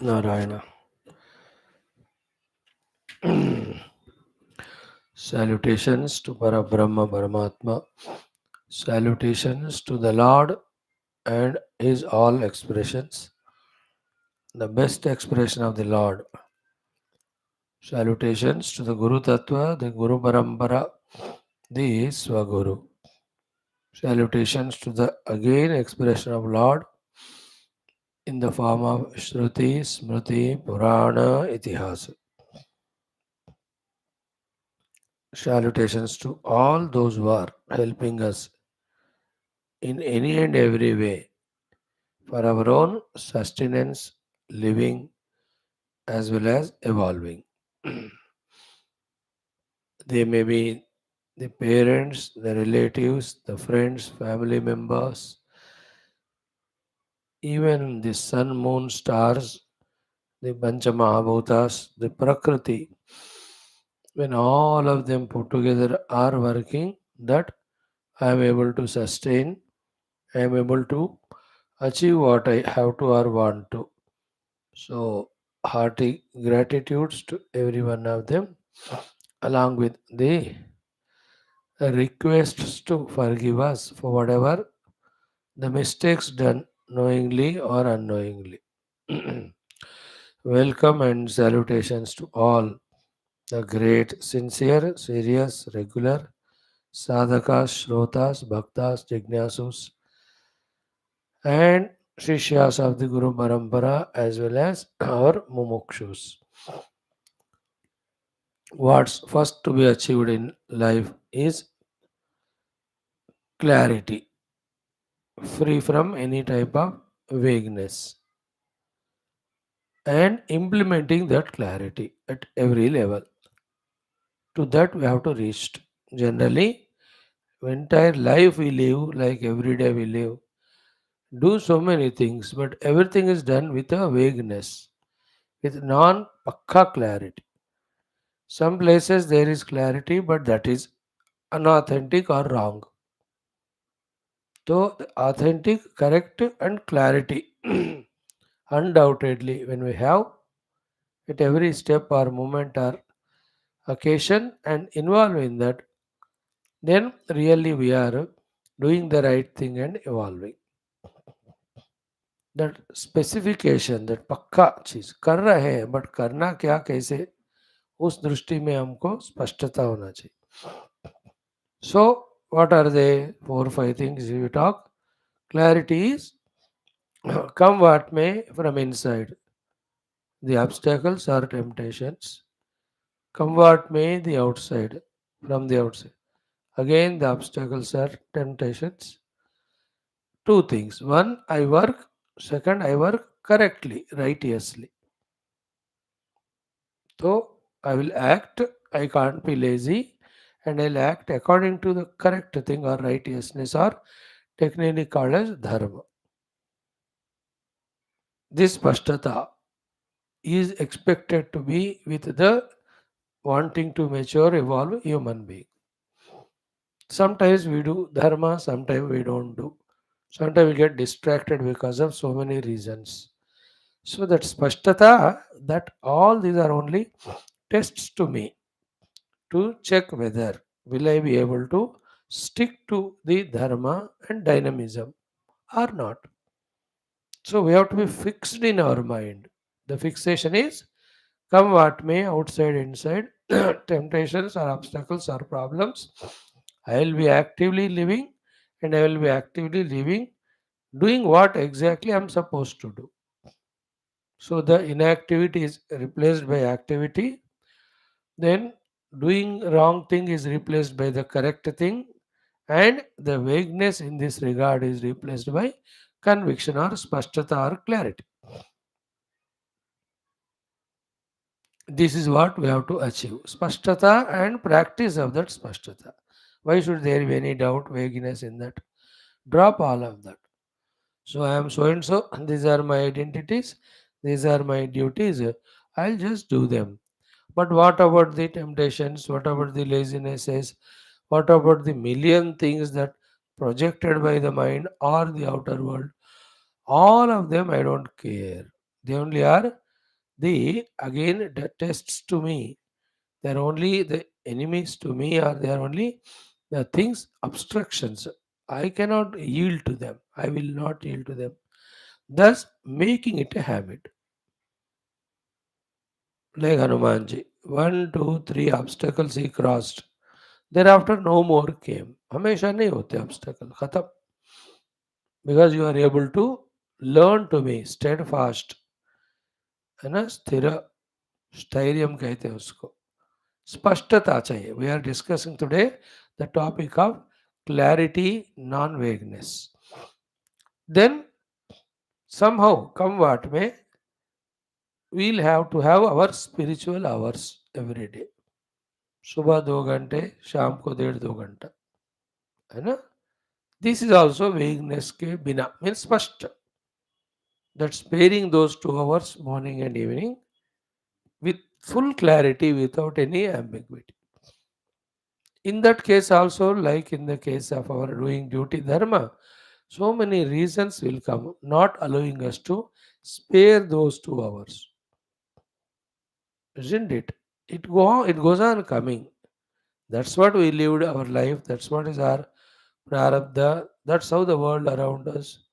Narayana. Salutations to Parabrahma Paramatma. Salutations to the Lord and His all expressions. The best expression of the Lord. Salutations to the Guru Tattva, the Guru Parampara, the Swaguru. Salutations to the again expression of Lord in the form of Shruti, Smriti, Purana, Itihasa. Salutations to all those who are helping us in any and every way for our own sustenance, living, as well as evolving. They may be the parents, the relatives, the friends, family members, even the sun, moon, stars, the Panchamahabhutas, the Prakriti. When all of them put together are working, that I am able to sustain, I am able to achieve what I have to or want to. So, hearty gratitudes to every one of them, along with the requests to forgive us for whatever the mistakes done knowingly or unknowingly. Welcome and salutations to all the great, sincere, serious, regular sadhakas, shrotas, bhaktas, jignasus, and shishyas of the Guru Parampara as well as our mumukshus. What's first to be achieved in life is clarity, free from any type of vagueness, and implementing that clarity at every level. To that, we have to reach. Generally, entire life we live, like every day we live, do so many things, but everything is done with a vagueness, with non pakka clarity. Some places there is clarity, but that is unauthentic or wrong. So, the authentic, correct, and clarity, undoubtedly, when we have at every step or moment or occasion and involve in that, then really we are doing the right thing and evolving. That specification, that पक्का चीज कर रहे हैं but करना क्या कैसे उस दृष्टि में हमको स्पष्टता होना चाहिए. So what are the 4 5 things we talk? Clarity is come what may from inside. The obstacles or temptations come what may the outside, from the outside. Again the obstacles are temptations. Two things. One, I work. Second, I work correctly, righteously. So I will act, I can't be lazy, and I'll act according to the correct thing or righteousness or technically called as dharma. This pashtata is expected to be with the wanting to mature, evolve human being. Sometimes we do dharma, sometimes we don't do. Sometimes we get distracted because of so many reasons. So that spashtata, that all these are only tests to me to check whether will I be able to stick to the dharma and dynamism or not. So we have to be fixed in our mind. The fixation is come what may, outside, inside, temptations or obstacles or problems. I will be actively living and I will be actively living, doing what exactly I am supposed to do. So the inactivity is replaced by activity. Then doing wrong thing is replaced by the correct thing, and the vagueness in this regard is replaced by conviction or spashtata or clarity. This is what we have to achieve. Spashtata and practice of that spashtata. Why should there be any doubt, vagueness in that? Drop all of that. So I am so and so, these are my identities, these are my duties. I'll just do them. But what about the temptations? What about the lazinesses? What about the million things that projected by the mind or the outer world? All of them I don't care. They only are They again the tests to me. They are only the enemies to me, or they are only the things, obstructions. I cannot yield to them. I will not yield to them. Thus, making it a habit. Like Hanumanji. One, two, three obstacles he crossed. Thereafter, no more came. हमेशा नहीं होते obstacle. खत्म. Because you are able to learn to be steadfast. है ना, स्थिर, स्थैर्यम कहते हैं उसको. स्पष्टता चाहिए. We are discussing today the topic of clarity, non-vagueness. Then somehow, come what may, we'll have to have our spiritual hours every day. सुबह 2 घंटे, शाम को 1.5-2 घंटा, है ना. दिस इज ऑल्सो वेगनेस के बिना, मीन स्पष्ट, that sparing those 2 hours morning and evening with full clarity without any ambiguity. In that case also, like in the case of our doing duty dharma, so many reasons will come not allowing us to spare those 2 hours, isn't it? It goes on coming. That's what we lived our life. That's what is our prarabdha. That's how the world around us.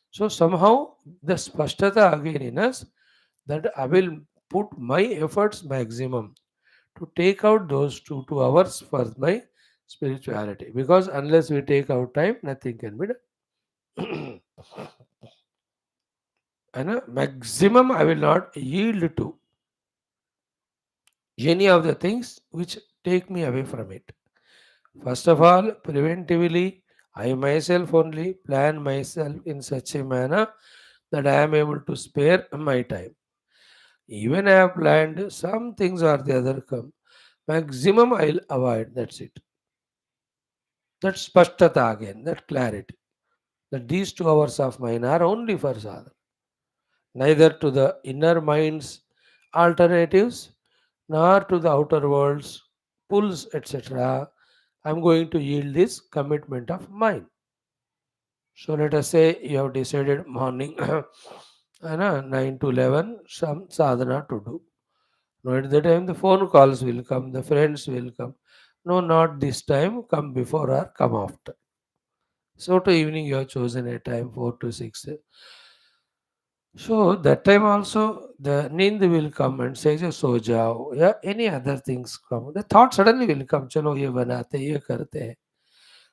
So somehow the spashtata again in us, that I will put my efforts maximum to take out those 2 hours for my spirituality. Because unless we take out time, nothing can be done. And maximum I will not yield to any of the things which take me away from it. First of all, preventively, I myself only plan myself in such a manner that I am able to spare my time. Even I have planned some things or the other come. Maximum I'll avoid. That's it. That's spashtata again, that clarity. That these 2 hours of mine are only for sadhana. Neither to the inner mind's alternatives nor to the outer world's pulls, etc. I'm going to yield this commitment of mine. So let us say you have decided morning 9 to 11 some sadhana to do. No, at the time the phone calls will come, the friends will come. No, not this time, come before or come after. So to evening you have chosen a time 4 to 6. So that time also the Nind will come and say, so jao, yeah, any other things come. The thought suddenly will come, chalo ye banate, ye karte hai.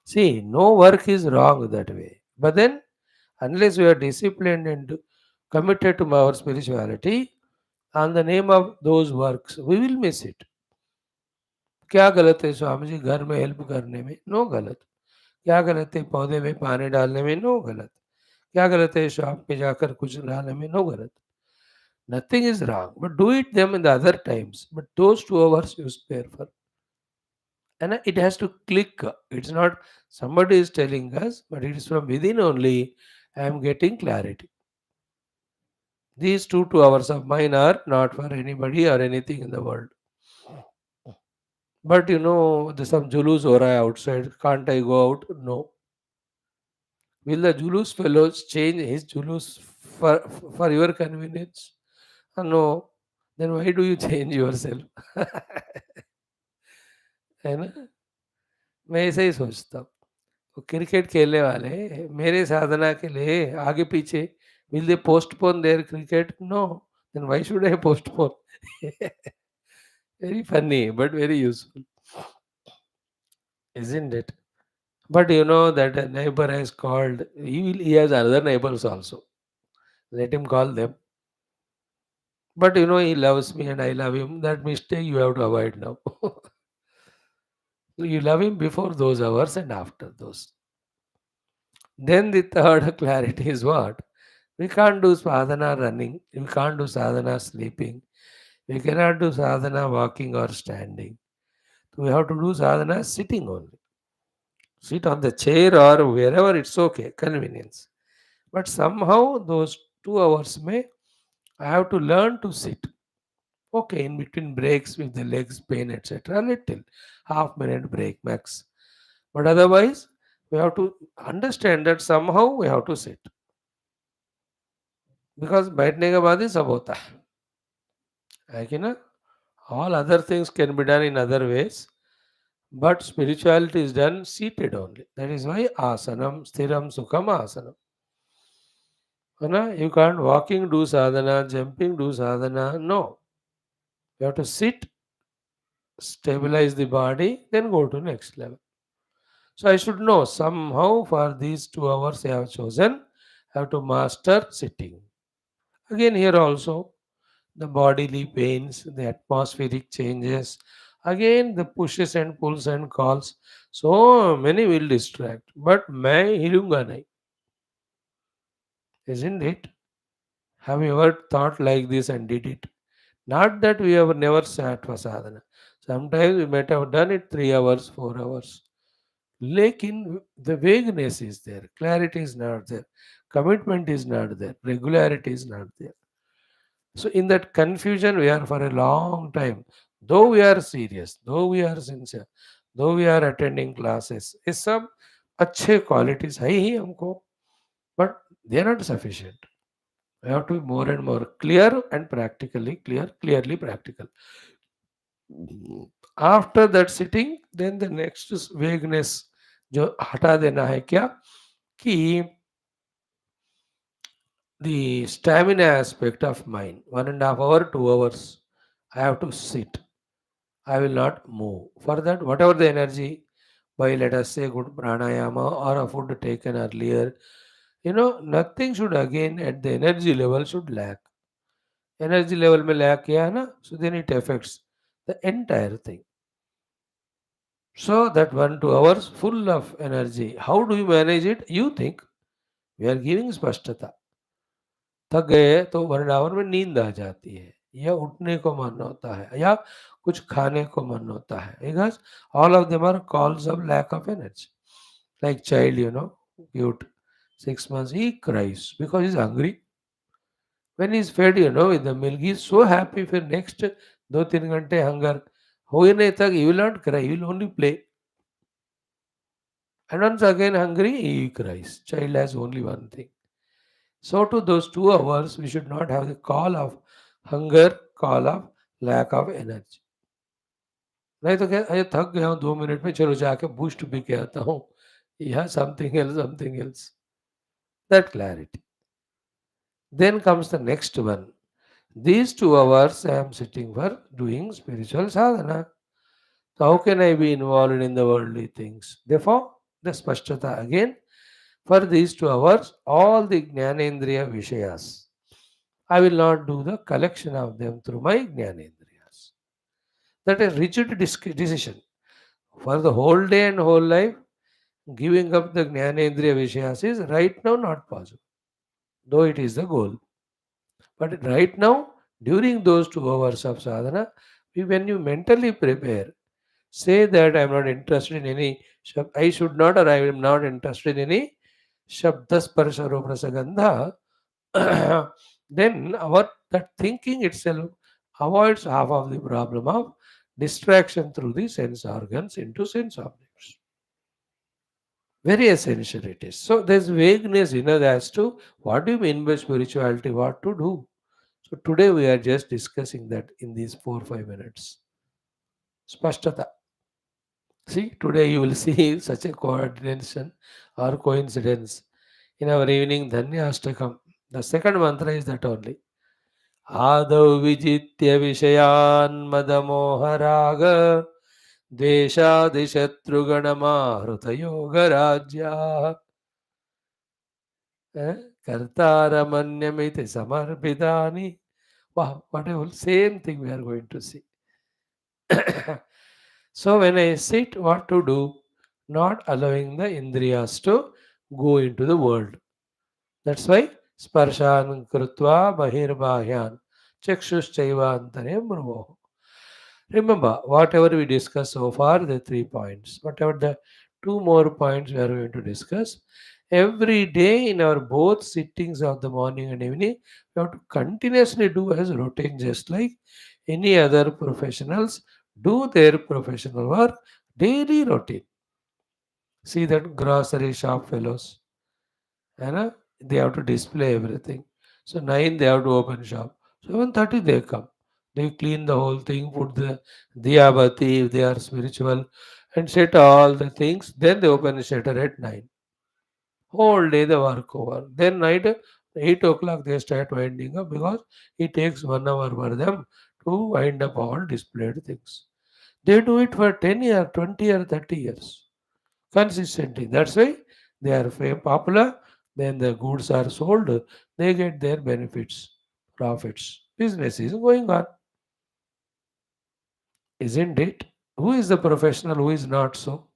See, no work is wrong that way. But then, unless we are disciplined and committed to our spirituality, on the name of those works, we will miss it. क्या गलत है स्वामी जी घर में help करने में? No गलत. क्या गलत है पौधे में पानी डालने में? नो गलत. क्या गलत है शॉप पे जाकर कुछ लाने में? नो गलत. Nothing is wrong. But do it them in the other times. But those 2 hours you spare for. And it has to click. It's not somebody is telling us, but it is from within only I am getting clarity. These two hours of mine are not for anybody or anything in the world. But there's some julus ho raha hai outside. Can't I go out? No. Will the julus fellows change his julus for your convenience? No. Then why do you change yourself? है ना. मैं ऐसे ही सोचता हूँ. वो cricket खेलने वाले मेरे साधना के लिए आगे पीछे, will they postpone their cricket? No. Then why should I postpone? Very funny, but very useful, isn't it? But that a neighbor has called. He has other neighbors also. Let him call them. But he loves me and I love him. That mistake you have to avoid now. You love him before those hours and after those. Then the third clarity is what? We can't do sadhana running. We can't do sadhana sleeping. We cannot do sadhana walking or standing. We have to do sadhana sitting only. Sit on the chair or wherever it's okay, convenience. But somehow those 2 hours may I have to learn to sit. Okay, in between breaks with the legs pain, etc. Little half-minute break max. But otherwise, we have to understand that somehow we have to sit. Because बैठने के बाद ही सब होता है. Like, all other things can be done in other ways, but spirituality is done seated only. That is why asanam, sthiram, sukham, asanam. You can't walking do sadhana, jumping do sadhana. No. You have to sit, stabilize the body, then go to next level. So I should know somehow for these 2 hours I have chosen, I have to master sitting. Again, here also, the bodily pains, the atmospheric changes, again the pushes and pulls and calls. So many will distract. But मैं हिलूंगा नहीं, isn't it? Have you ever thought like this and did it? Not that we have never sat for sadhana. Sometimes we might have done it 3 hours, 4 hours. Lekin the vagueness is there, clarity is not there, commitment is not there, regularity is not there. So in that confusion, we are for a long time. Though we are serious, though we are sincere, though we are attending classes, ये सब अच्छे qualities है ही हमको, but they are not sufficient. We have to be more and more clear and practically clear, clearly practical. After that sitting, then the next is vagueness जो हटा देना है क्या कि the stamina aspect of mind, 1.5 hour, 2 hours, I have to sit. I will not move. For that, whatever the energy, by let us say good pranayama or a food taken earlier, nothing should again at the energy level should lack. Energy level में lack किया है ना, so then it affects the entire thing. So that 1 2 hours full of energy. How do you manage it? You think we are giving spashtata. थक गए तो 1 our में नींद आ जाती है या उठने को मन होता है या कुछ खाने को मन होता है because all of them are calls of lack of energy. Like child, cute, 6 months, he cries because he's hungry. When he's fed, with the milk, he's so happy for next 2 3 घंटे hunger होने तक he will not cry, he will only play. And once again hungry, he cries. Child has only one thing. So to those 2 hours, we should not have the call of hunger, call of lack of energy. नहीं तो क्या अरे थक गया हूँ 2 minute में चलो जाके बूस्ट पी के आता हूँ या something else that clarity then comes the next one. These 2 hours I am sitting for doing spiritual sadhana. So how can I be involved in the worldly things? Therefore, the spashtata again. For these 2 hours, all the jnanendriya vishayas, I will not do the collection of them through my jnanendriyas. That is a rigid decision. For the whole day and whole life, giving up the jnanendriya vishayas is right now not possible, though it is the goal. But right now, during those 2 hours of sadhana, when you mentally prepare, say that I am not interested in any, I should not or I am not interested in any Shabda Sparsha Rupasagandha, then our that thinking itself avoids half of the problem of distraction through the sense organs into sense objects. Very essential it is. So there's vagueness as to what do you mean by spirituality, what to do. So today we are just discussing that in these 4 5 minutes. Spashtata. See, today you will see such a coordination or coincidence. In our evening Dhanya Ashtakam, the second mantra is that only. आदौ विजित्य विषयान् मदमोहराग द्वेषादिशत्रुगणमाहृतयोगराज्याः कर्तारमन्यमिति समर्पितानि. Wow, what a whole same thing we are going to see. So when I sit, what to do? Not allowing the indriyas to go into the world. That's why sparshan krutva bahirbahyan chakshushchaiva mruvo. Remember, whatever we discussed so far, the 3 points, whatever the 2 more points we are going to discuss, every day in our both sittings of the morning and evening, we have to continuously do as routine, just like any other professionals do their professional work, daily routine. See that grocery shop fellows, they have to display everything. So 9 they have to open shop. 7:30 they come. They clean the whole thing, put the diyabati if they are spiritual, and set all the things. Then they open the shutter at 9. Whole day the work over. Then night 8 o'clock they start winding up because it takes 1 hour for them to wind up all displayed things. They do it for 10 years, 20 years, 30 years consistently. That's why they are popular. Then the goods are sold. They get their benefits, profits. Business is going on, isn't it? Who is the professional? Who is not so?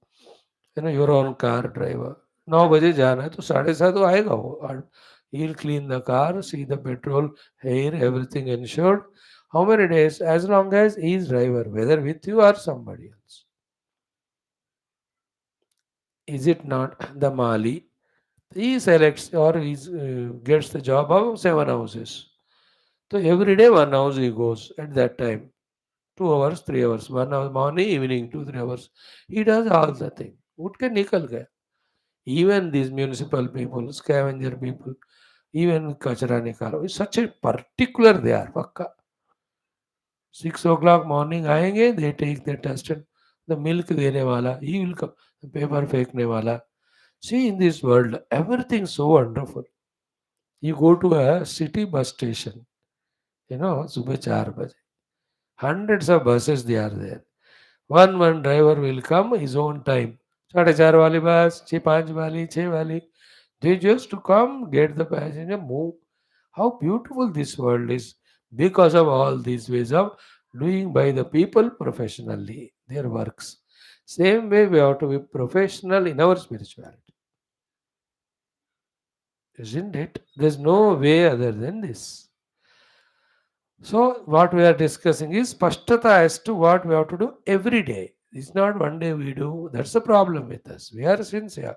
Your own car driver. 9 बजे जाना है तो 7:30 आएगा वो. And he'll clean the car, see the petrol, air, everything ensured. How many days? As long as he is driver, whether with you or somebody else. Is it not the Mali? He selects or he gets the job of 7 houses. So every day 1 house he goes at that time. 2 hours, 3 hours, 1 hour morning, evening, 2, 3 hours. He does all the thing. उठ के निकल गया. Even these municipal people, scavenger people, even कचरा निकालो. It's such a particular they are. पक्का. 6 o'clock morning आएंगे. They take the test and the milk देने वाला. He will come. Paper फेंकने वाला. See, in this world, everything so wonderful. You go to a city bus station, सुबह 4 बजे. Hundreds of buses they are there. One driver will come his own time. 4:30 वाली बस, 5 वाली, 6 वाली. They just to come, get the passenger, move. How beautiful this world is because of all these ways of doing by the people professionally their works. Same way we have to be professional in our spirituality. Isn't it? There's no way other than this. So, what we are discussing is Pashtata as to what we have to do every day. It's not one day we do. That's the problem with us. We are sincere.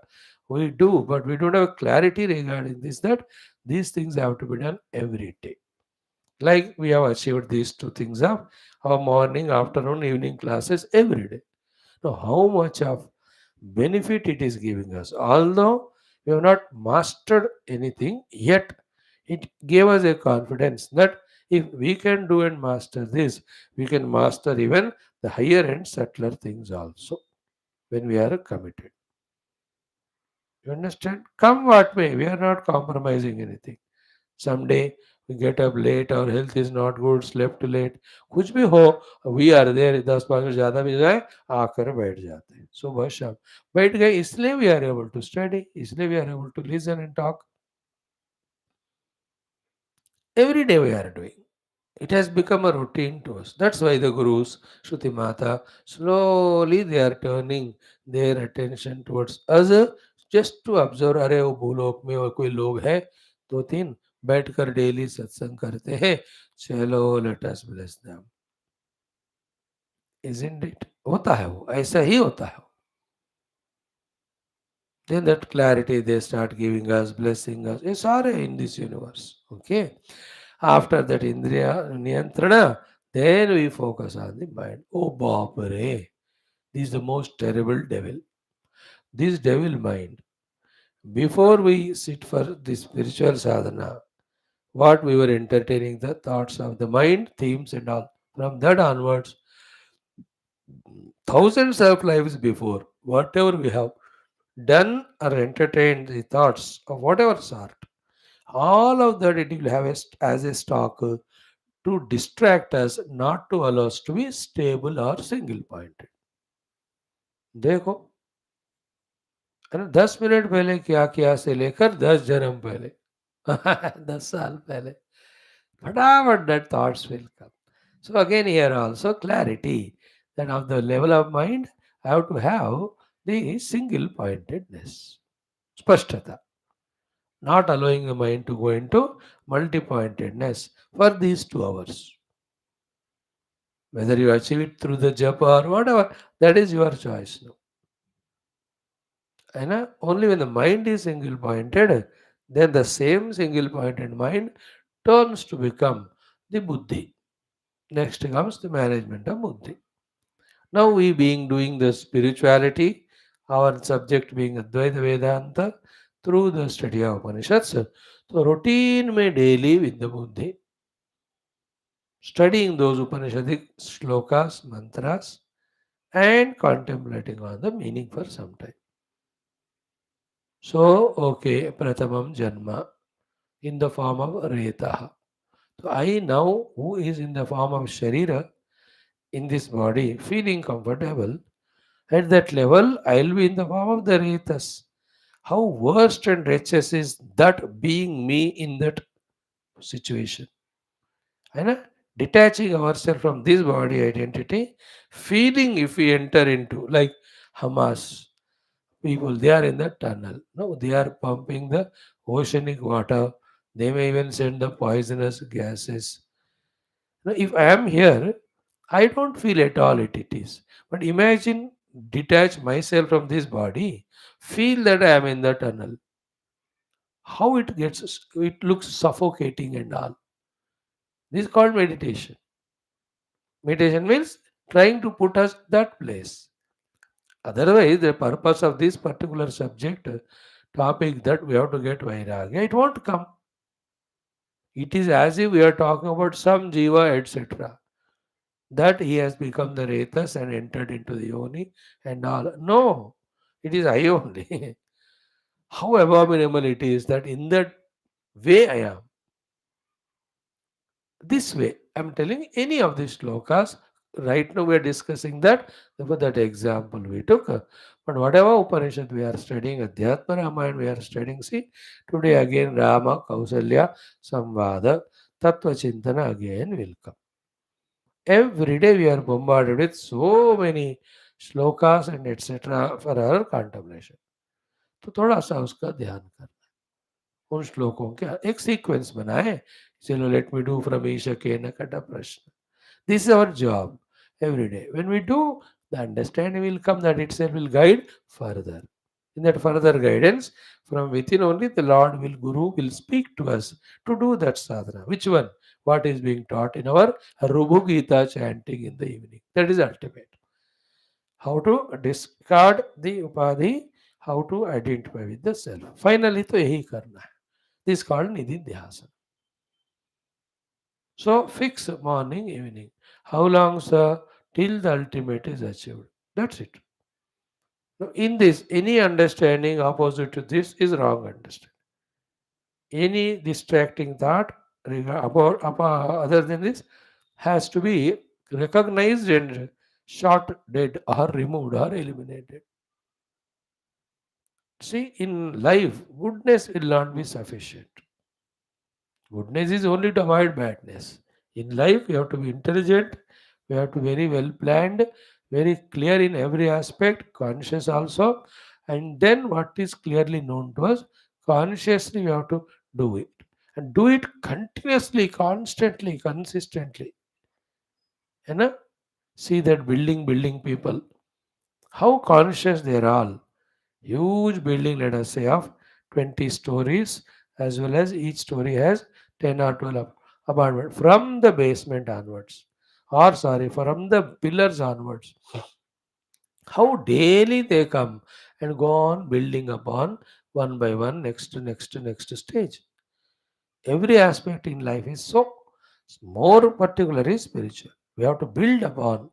We do, but we don't have clarity regarding this, that these things have to be done every day. Like we have achieved these two things of our morning, afternoon, evening classes every day. Now, how much of benefit it is giving us? Although we have not mastered anything yet, it gave us a confidence that if we can do and master this, we can master even the higher and subtler things also when we are committed. You understand? Come what may, we are not compromising anything. Someday we get up late, our health is not good, slept late, कुछ भी हो, we are there. 10 minute ज़्यादा भी जाए आकर बैठ जाते हैं सुबह शाम. बैठ गए इसलिए we are able to study, इसलिए we are able to listen and talk. Every day we are doing. It has become a routine to us. That's why the gurus, Shruti Mata, slowly they are turning their attention towards us, just to observe. अरे वो भूलोक में और कोई लोग हैं 2-3 बैठकर daily सत्संग करते हैं. चलो let us bless them. Isn't it? होता है वो, ऐसा ही होता है. Then that clarity they start giving us, blessing us. It's all in this universe. Okay. After that Indriya Niyantrana, then we focus on the mind. Oh Bapare, this is the most terrible devil. This devil mind. Before we sit for the spiritual sadhana, what we were entertaining the thoughts of the mind, themes and all. From that onwards, thousands of lives before, whatever we have done or entertained the thoughts of whatever sort, all of that it will have as a stock to distract us, not to allow us to be stable or single pointed. देखो, है ना, 10 minute पहले क्या किया से लेकर 10 जन्म पहले 10 साल पहले फटाफट that thoughts will come. So again here also clarity that of the level of mind I have to have the single pointedness, spashtata, not allowing the mind to go into multi-pointedness for these 2 hours. Whether you achieve it through the japa or whatever, that is your choice now. And only when the mind is single pointed, then the same single pointed mind turns to become the buddhi. Next comes the management of buddhi. Now we being doing the spirituality, our subject being Advaita Vedanta, through the study of Upanishads. So routine में daily with the buddhi. studying those Upanishadic shlokas, mantras, and contemplating on the meaning for some time. So, okay, Pratamam Janma in the form of Retaha. So, I now, who is in the form of Sharira in this body, feeling comfortable, at that level, I'll be in the form of the Retas. How worst and wretched is that being me in that situation? And detaching ourselves from this body identity, feeling if we enter into like Hamas people, they are in the tunnel. No, they are pumping the oceanic water. They may even send the poisonous gases. Now, if I am here, I don't feel at all it is. But imagine detach myself from this body, feel that I am in the tunnel. How it looks suffocating and all. This is called meditation. Meditation means trying to put us that place. Otherwise, the purpose of this particular subject topic that we have to get vairagya, it won't come. It is as if we are talking about some jiva, etc. That he has become the retas and entered into the yoni and all. No, it is I only. How abominable it is that in that way I am. This way, I'm telling any of these shlokas. Right now, we are discussing that. Therefore, that example we took. But whatever Upanishad we are studying, Adhyatma Ramayana we are studying. See, today again Rama, Kausalya, Samvada, Tattva Chintana again will come. Every day we are bombarded with so many shlokas and etc. for our contemplation. तो थोड़ा सा उसका ध्यान कर उन श्लोकों के एक सीक्वेंस बनाए चलो लेट मी डू फ्रॉम ईश के न कट प्रश्न this is our job every day when we do the understanding will come that itself will guide further in that further guidance from within only the lord will guru will speak to us to do that sadhana which one what is being taught in our Rubhu Gita chanting in the evening that is ultimate how to discard the upadhi how to identify with the self finally तो यही करना है this is called nidhi dhyasana. So fix morning, evening. How long, sir? Till the ultimate is achieved. That's it. Now, in this, any understanding opposite to this is wrong understanding. Any distracting thought other than this has to be recognized and shot dead or removed or eliminated. See, in life, goodness will not be sufficient. Goodness is only to avoid badness. In life, you have to be intelligent, we have to be very well planned, very clear in every aspect, conscious also, and then what is clearly known to us, consciously we have to do it. And do it continuously, constantly, consistently. You know? See that building people, how conscious they are all. Huge building, let us say, of 20 stories, as well as each story has 10 or 12 apartment from the basement onwards, or sorry, from the pillars onwards. How daily they come and go on building upon one by one, next stage. Every aspect in life is so more particularly spiritual. We have to build upon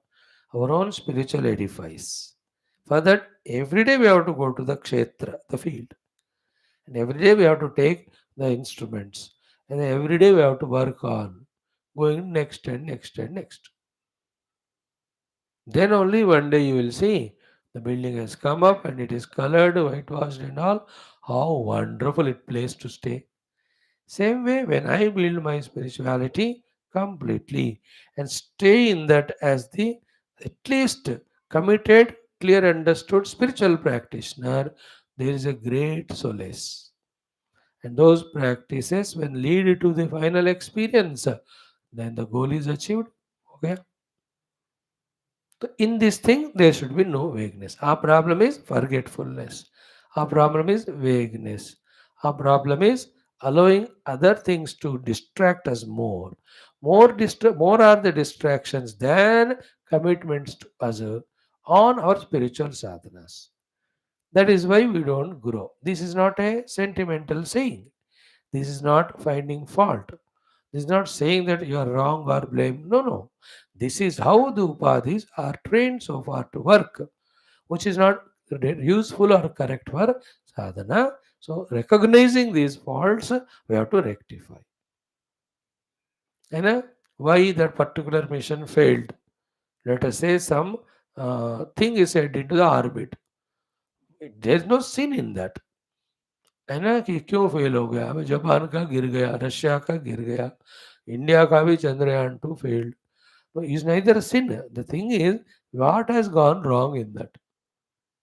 our own spiritual edifice. For that, every day we have to go to the kshetra, the field. And every day we have to take the instruments. And every day we have to work on going next and next and next. Then only one day you will see the building has come up and it is colored, whitewashed and all. How wonderful it place to stay. Same way when I build my spirituality completely and stay in that as the at least committed, clear, understood spiritual practitioner, there is a great solace. And those practices, when lead to the final experience, then the goal is achieved. Okay. So in this thing, there should be no vagueness. Our problem is forgetfulness. Our problem is vagueness. Our problem is allowing other things to distract us more. More are the distractions than commitments to us on our spiritual sadhanas. That is why we don't grow. This is not a sentimental saying. This is not finding fault. This is not saying that you are wrong or blame. No, no. This is how the upadhis are trained so far to work, which is not useful or correct for sadhana. So, recognizing these faults, we have to rectify. And why that particular mission failed? Let us say some thing is sent into the orbit. There is no sin in that. है ना कि क्यों fail हो गया? अभी Japan का गिर गया, रशिया का गिर गया, इंडिया का भी Chandrayaan 2 failed. No, it's neither a sin. The thing is, what has gone wrong in that?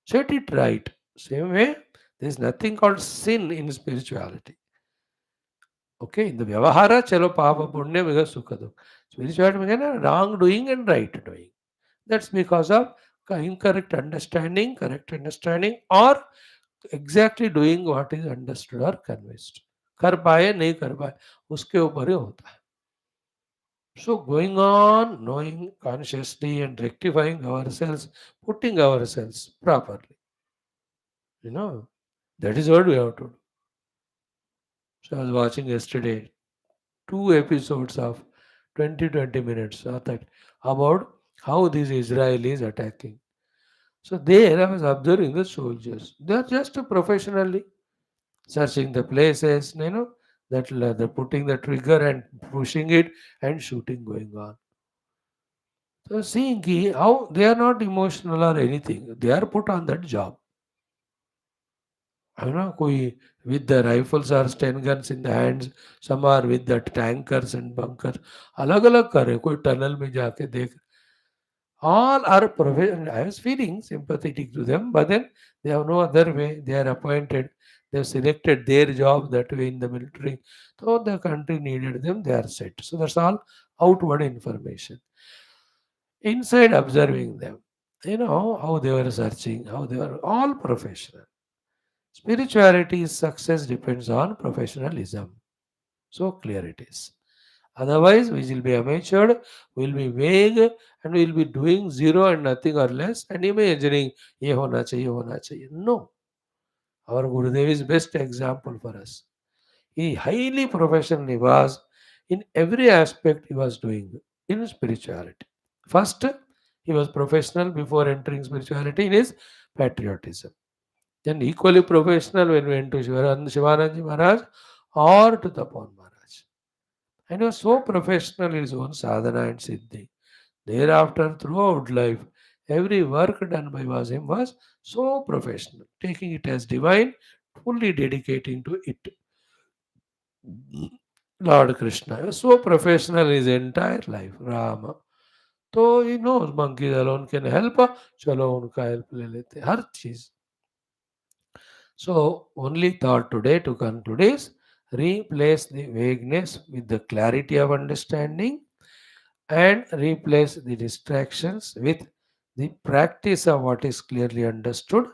Set it right. Same way, there is nothing called sin in spirituality. Okay, in the Vyavahara, chalo papa punya mega sukha dukh. Spirituality means wrong doing and right doing. That's because of incorrect understanding, correct understanding, or exactly doing what is understood or convinced. कर पाए नहीं कर पाए उसके ऊपर ही होता है. So going on knowing consciously and rectifying ourselves, putting ourselves properly, you know, that is what we have to do. So I was watching yesterday 2 episodes of 20 minutes that about how these Israelis attacking. So there I was observing the soldiers. They are just professionally searching the places, that they're putting the trigger and pushing it and shooting going on. So seeing how they are not emotional or anything, they are put on that job. कोई with the rifles or 10 guns in the hands, some are with the tankers and bunkers, अलग अलग कर रहे, कोई tunnel में जाके देख. All are professional. I was feeling sympathetic to them, but then they have no other way. They are appointed. They have selected their job that way in the military. So the country needed them. They are set. So that's all outward information. Inside observing them, how they were searching, how they were all professional. Spirituality's success depends on professionalism. So clear it is. Otherwise, we will be amateur, we will be vague, and we will be doing zero and nothing or less and imagining, ye hona chahiye. No. Our Gurudev is best example for us. He highly professionally was in every aspect he was doing in spirituality. First, he was professional before entering spirituality in his patriotism. Then equally professional when we went to Shivananji Maharaj or to Tapan Maharaj. And he was so professional in his own sadhana and siddhi. Thereafter, throughout life, every work done by him was so professional, taking it as divine, fully dedicating to it. Lord Krishna he was so professional in his entire life. Rama. तो he knows monkeys alone can help. चलो उनका help ले लेते हैं, हर चीज. So only thought today to conclude is replace the vagueness with the clarity of understanding and replace the distractions with the practice of what is clearly understood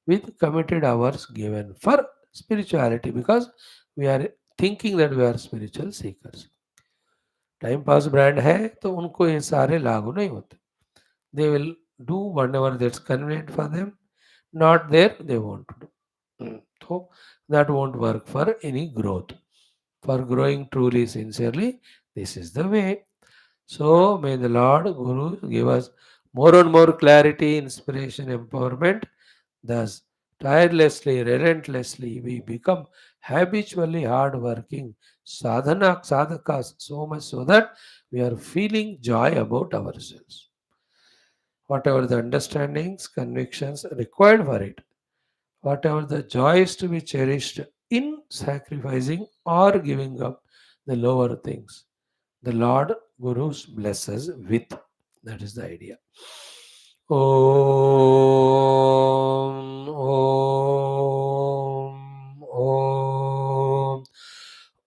with committed hours given for spirituality because we are thinking that we are spiritual seekers. Time pass brand है तो उनको ये सारे लागू नहीं होते. They will do whatever that's convenient for them. Not there, they won't do. So that won't work for any growth. For growing truly, sincerely, this is the way. So may the Lord Guru give us more and more clarity, inspiration, empowerment. Thus, tirelessly, relentlessly, we become habitually hardworking sadhakas so much so that we are feeling joy about ourselves. Whatever the understandings, convictions required for it, whatever the joy is to be cherished in sacrificing or giving up the lower things, the Lord Gurus blesses with. That is the idea. Om, Om, Om.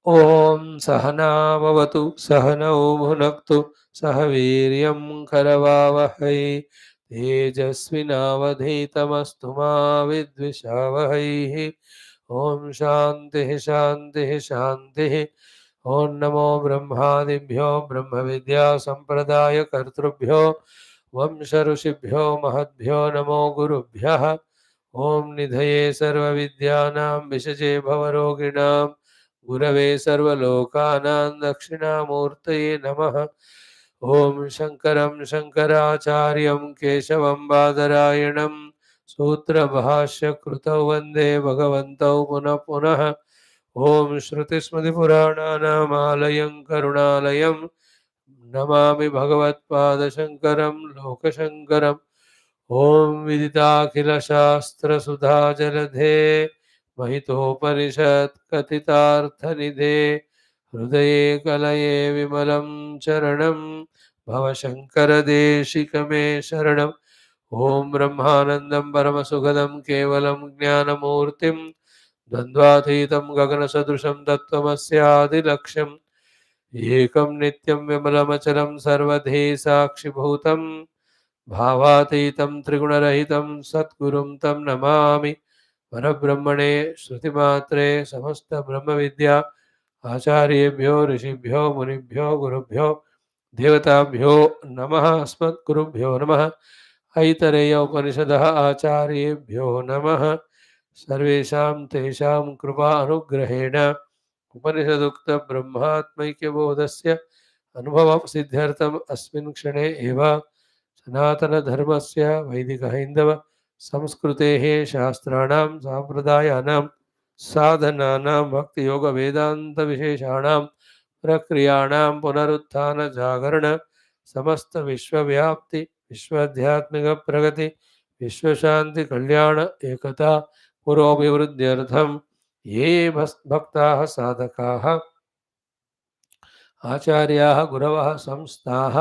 Om Sahana Bhavatu Sahanau Bhunaktu Sahaviryam Karavavahai तेजस्विनावधीतमस्तु मा विद्विषावहैः. ॐ शान्तिः शान्तिः शान्तिः. ॐ नमो ब्रह्मादिभ्यो ब्रह्मविद्यासम्प्रदायकर्तृभ्यो वंश ऋषिभ्यो महद्भ्यो नमो गुरुभ्यः. ॐ निधये सर्वविद्यानां विषजे भवरोगिणां गुरवे सर्वलोकानां दक्षिणामूर्तये नमः। ॐ शङ्करं शङ्कराचार्यं केशवं बादरायणं सूत्रभाष्यकृतौ वन्दे भगवन्तौ पुनः पुनः। ॐ श्रुतिस्मृतिपुराणानामालयं करुणालयं नमामि भगवत्पादशङ्करं लोकशङ्करम्। ॐ विदिताखिलशास्त्रसुधाजलधे महितोपनिषत् कथितार्थनिधे हृदये कलये विमलं चरणं भवशङ्करदेशिकमे शरणम्। ॐ ब्रह्मानन्दं परमसुखदं केवलं ज्ञानमूर्तिं द्वन्द्वातीतं गगनसदृशं तत्त्वमस्यादिलक्ष्यम् एकं नित्यं विमलमचलं सर्वधि साक्षिभूतं भावातीतं त्रिगुणरहितं सद्गुरुं तं नमामि। परब्रह्मणे श्रुतिमात्रे समस्तब्रह्मविद्या आचार्येभ्यो ऋषिभ्यो मुनिभ्यो गुरुभ्यो देवताभ्यो नमः। अस्मद्गुरुभ्यो नमः। ऐतरेय उपनिषदः आचार्येभ्यो नमः। सर्वेषां तेषां कृपा अनुग्रहेण उपनिषदुक्त ब्रह्मात्मैक्यबोधस्य अनुभवसिद्ध्यर्थम् अस्मिन् क्षणे एव सनातनधर्मस्य वैदिकहैन्दव संस्कृतेः शास्त्राणां साम्प्रदायानां साधनानां भक्तियोगवेदान्तविशेषाणां प्रक्रियाणां पुनरुत्थानजागरण समस्तविश्वव्याप्ति विश्वाध्यात्मिकप्रगति विश्वशान्तिकल्याण एकता पुरोभिवृद्ध्यर्थं ये भक्ताः साधकाः आचार्याः गुरवः संस्थाः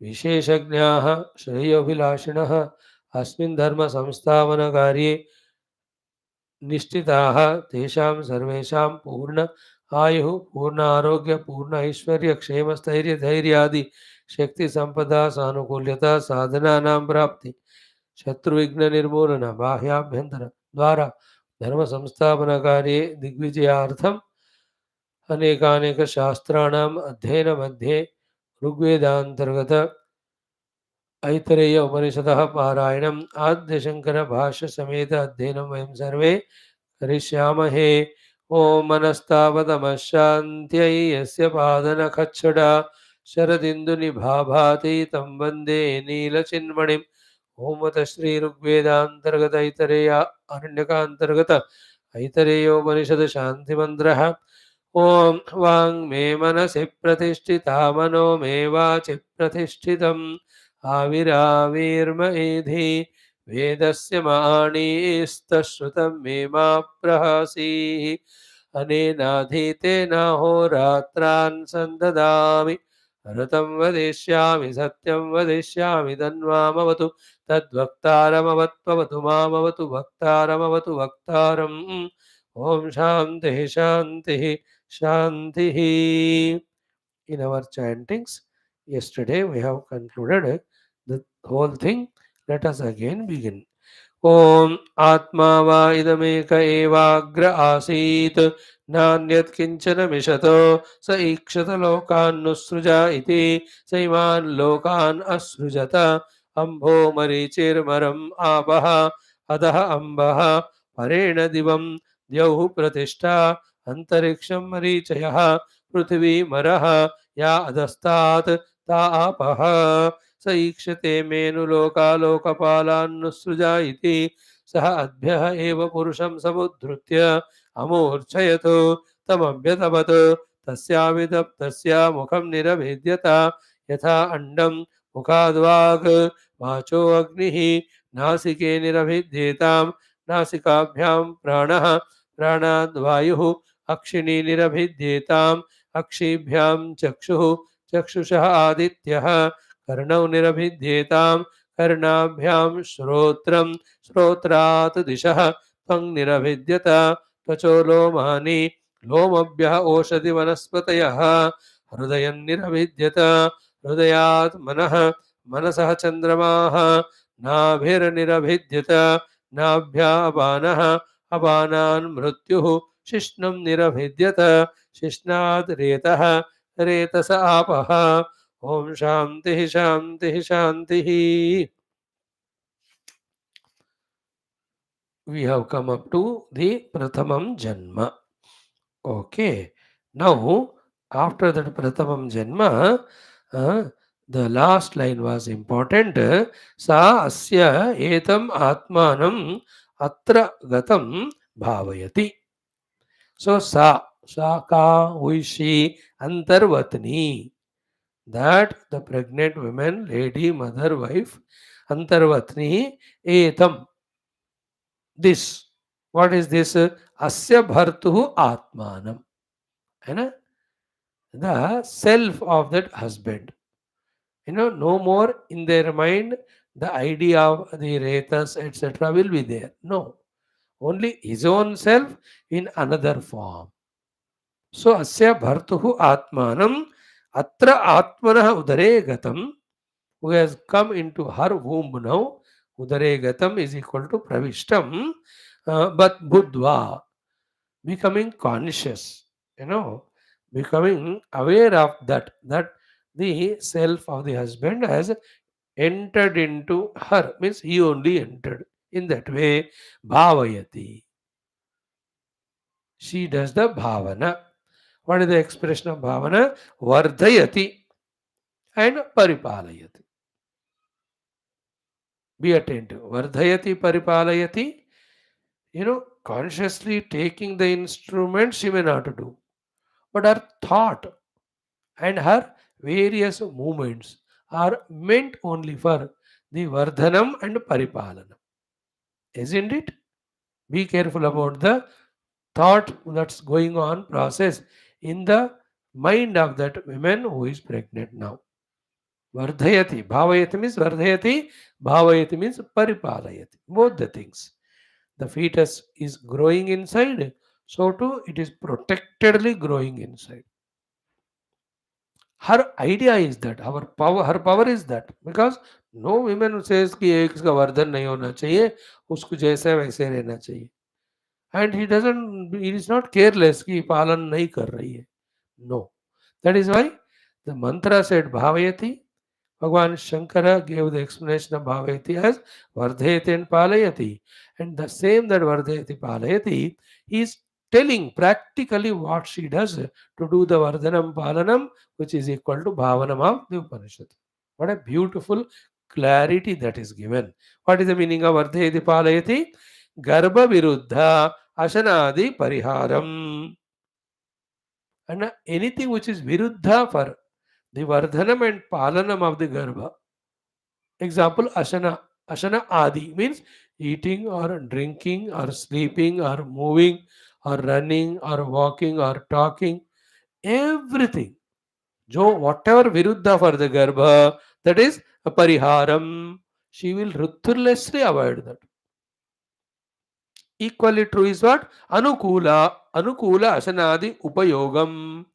विशेषज्ञाः श्रेयोभिलाषिणः अस्मिन् धर्मसंस्थापनकार्ये निष्ठिताः तेषां सर्वेषां पूर्ण आयुः पूर्ण आरोग्य पूर्ण ऐश्वर्य क्षेम स्थैर्य धैर्यादि शक्ति संपदा सानुकूल्यता साधनानां प्राप्ति शत्रुविघ्न निर्मूलन बाह्याभ्यंतर द्वारा धर्म संस्थापन कार्ये दिग्विजयार्थम अनेकानेक शास्त्राणाम् अध्ययन मध्ये ऋग्वेदांतर्गत ऐतरेय उपनिषदः पारायणम् आद्यशंकर भाष्य समेत अध्ययनं वयं सर्वे करिष्यामहे। ॐ मनस्तावतमशान्त्यै यस्य पादनखच्छटा शरदिन्दुनिभाभाति तं वन्दे नीलचिन्मणिम्। ॐ अथ श्रीऋग्वेदान्तर्गत ऐतरेय अरण्यकान्तर्गत ऐतरेयोपनिषद शान्तिमन्त्रः। ॐ वाङ्मे मनसि प्रतिष्ठिता मनो मे वाचि प्रतिष्ठितम् आविराविर्मयेधि वेदस्य माणीस्तश्रुतं मे मा प्रहसीः। अनेनाधीतेनाहोरात्रान् सन्ददामि ऋतं वदिष्यामि सत्यं वदिष्यामि तन्मामवतु तद्वक्तारमवत्ववतु मामवतु वक्तारमवतु वक्तारम्। ॐ शान्तिः शान्तिः शान्तिः। In our chantings yesterday we have concluded the whole thing. Let us again begin. ॐ आत्मा वा इदमेक एवाग्र आसीत् नान्यत् किञ्चन मिषतो स ईक्षत लोकान्नुसृजा इति स इमान् लोकान् असृजत अम्भो मरीचिर्मरम् आपः अधः अम्बः परेण दिवं द्यौः प्रतिष्ठा अन्तरिक्षं मरीचयः पृथिवी मरः या अधस्तात् ता आपः स ईक्षते मेनुलोका लोकपालान्नुसृजा इति सः अद्भ्यः एव पुरुषं समुद्धृत्य अमूर्छयत् तमभ्यतपत् तस्या मुखं निरभेद्यत यथा अंडं मुखाद्वाक् वाचो अग्निः नासिके निरभिद्येतां नासिकाभ्यां प्राणः प्राणाद्वायुः अक्षिणी निरभिद्येताम् अक्षिभ्यां चक्षुः चक्षुषः आदित्यः कर्णौ निरभिद्येतां कर्णाभ्यां श्रोत्रं श्रोत्रात् दिशः त्वं निरभिद्यत त्वचो लोमानि लोमभ्यः ओषधि वनस्पतयः हृदयं निरभिद्यत हृदयात् मनः मनसः चन्द्रमाः नाभिर्निरभिद्यत नाभ्या अपानः अपानान् मृत्युः शिश्नं निरभिद्यत शिश्नात् रेतः रेतस आपः। ॐ शान्तिः शान्तिः शान्तिः। We have come up to the Prathamam Janma. Okay. Now, after that Pratamam Janma, the last line was important. Sa asya etam atmanam atra gatam bhavayati. So, sa ka, who is she? Antarvatni. That the pregnant woman, lady, mother, wife, Antarvatni, etam. This. What is this? Asya bhartuhu atmanam. है ना? The self of that husband. No more in their mind the idea of the Retas, etc. will be there. No. Only his own self in another form. So, asya bhartuhu atmanam atra atmanah udare gatam, who has come into her womb now. Udare gatam is equal to pravishtam, but buddhva, becoming conscious, becoming aware of that the self of the husband has entered into her, means he only entered. In that way, bhavayati. She does the bhavana. What is the expression of bhavana? Vardhayati and paripalayati. Be attentive. Vardhayati, paripalayati. Consciously taking the instrument she may not do. But her thought and her various movements are meant only for the Vardhanam and Paripalanam. Isn't it? Be careful about the thought that's going on process in the mind of that woman who is pregnant now. Vardhayati. Bhavayati means Vardhayati. Bhavayati means Paripalayati. Both the things. The fetus is growing inside, so too it is protectedly growing inside. Her idea is that her power is that, because no woman who says कि एक इसका वर्धन नहीं होना चाहिए, उसको जैसे वैसे रहना चाहिए, and he is not careless कि पालन नहीं कर रही है. No, that is why the mantra said bhavayati. Bhagavan Shankara gave the explanation of bhavayati as vardhayati and palayati, and the same that vardhayati palayati, he is telling practically what she does to do the vardhanam palanam, which is equal to bhavanam of the Upanishad. What a beautiful clarity that is given. What is the meaning of vardhayati palayati? Garbha viruddha ashanadi pariharam. And anything which is viruddha for the vardhanam and palanam of the garbha. Example, ashana. Ashana adi means eating or drinking or sleeping or moving or running or walking or talking. Everything. Jo whatever viruddha for the garbha, that is a pariharam. She will ruthlessly avoid that. Equally true is what? Anukula. Anukula asanadi upayogam.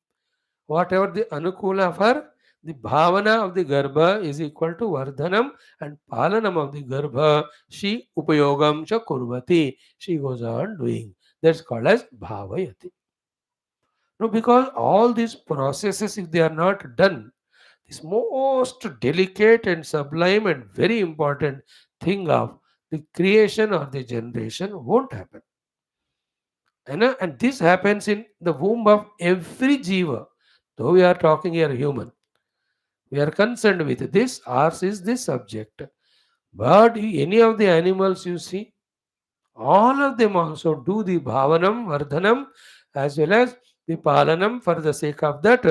Whatever the anukula for the bhavana of the garbha is equal to vardhanam, and palanam of the garbha, she upayogam cha kurvati. She goes on doing. That's called as bhavayati. No, because all these processes, if they are not done, this most delicate and sublime and very important thing of the creation or the generation won't happen. And this happens in the womb of every jiva. Though we are talking here human, we are concerned with this. Ours is this subject. But any of the animals you see, all of them also do the bhavanam, vardhanam, as well as the palanam for the sake of that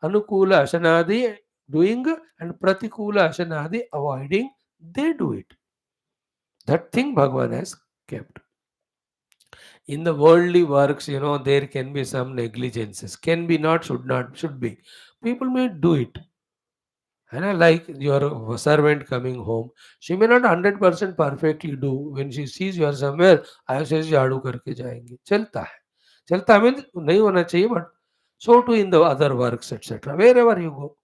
anukula ashanadi doing and pratikula ashanadi avoiding. They do it. That thing Bhagavan has kept. In the worldly works, there can be some negligences. Can be not, should not, should be. People may do it. And like your servant coming home, she may not 100% perfectly do. When she sees you are somewhere, I says झाड़ू करके जाएंगे. चलता है. चलता means नहीं होना चाहिए, but so too in the other works, etc. Wherever you go.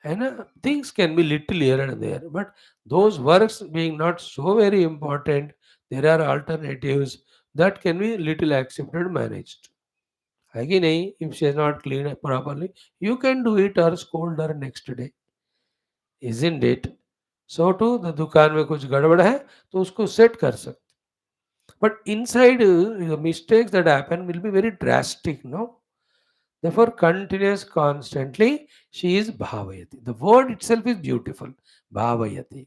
And things can be little here and there, but those works being not so very important, there are alternatives that can be little accepted, managed. Again, if she has not cleaned up properly, you can do it or scold her next day. Isn't it? So too, the दुकान में कुछ गड़बड़ है तो उसको set कर सकते. But inside, the mistakes that happen will be very drastic, no? Therefore, continuous constantly, she is bhavayati. The word itself is beautiful. Bhavayati.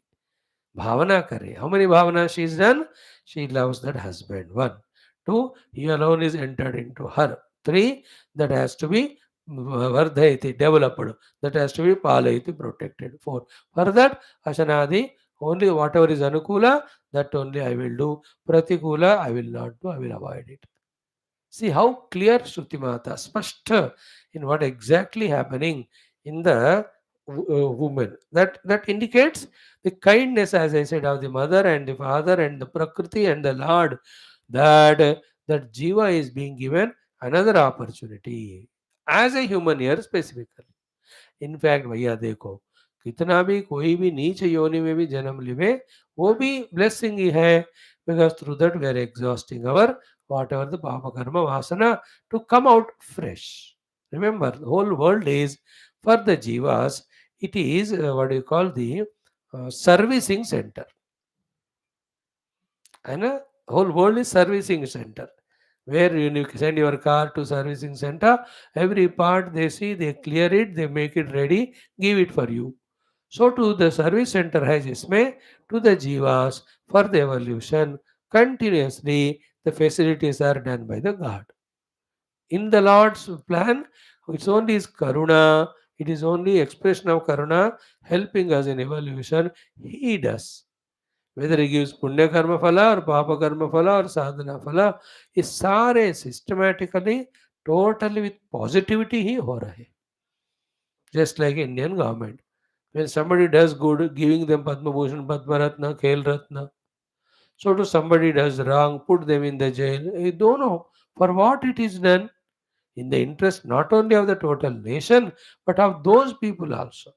Bhavana kare. How many bhavana she is done? She loves that husband. One. Two, he alone is entered into her. Three, that has to be vardhayati, developed. That has to be palayati, protected. Four. For that, ashanadi, only whatever is anukula, that only I will do. Pratikula, I will not do, I will avoid it. See how clear Shruti Mata, spashta in what exactly happening in the woman. That indicates the kindness, as I said, of the mother and the father and the Prakriti and the Lord, that that Jiva is being given another opportunity as a human here specifically. In fact भैया देखो, कितना भी कोई भी नीच योनि में भी जन्म लेवे, वो भी ब्लेसिंग ही है, because through that we are exhausting our whatever the papa karma vasana to come out fresh. Remember, the whole world is for the jivas. It is what do you call the servicing center, and whole world is servicing center, where you send your car to servicing center. Every part they see, they clear it, they make it ready, give it for you. So to the service center has isme, to the jivas for the evolution continuously the facilities are done by the God. In the Lord's plan, it's only His karuna, it is only expression of karuna helping us in evolution. He does. Whether He gives punya karma phala or papa karma phala or sadhana phala, ये सारे systematically totally with positivity ही हो रहे. Just like Indian government. When somebody does good, giving them Padma Bhushan, Padma Ratna, Khel Ratna. So to somebody does wrong, put them in the jail. You don't know for what it is done, in the interest not only of the total nation, but of those people also.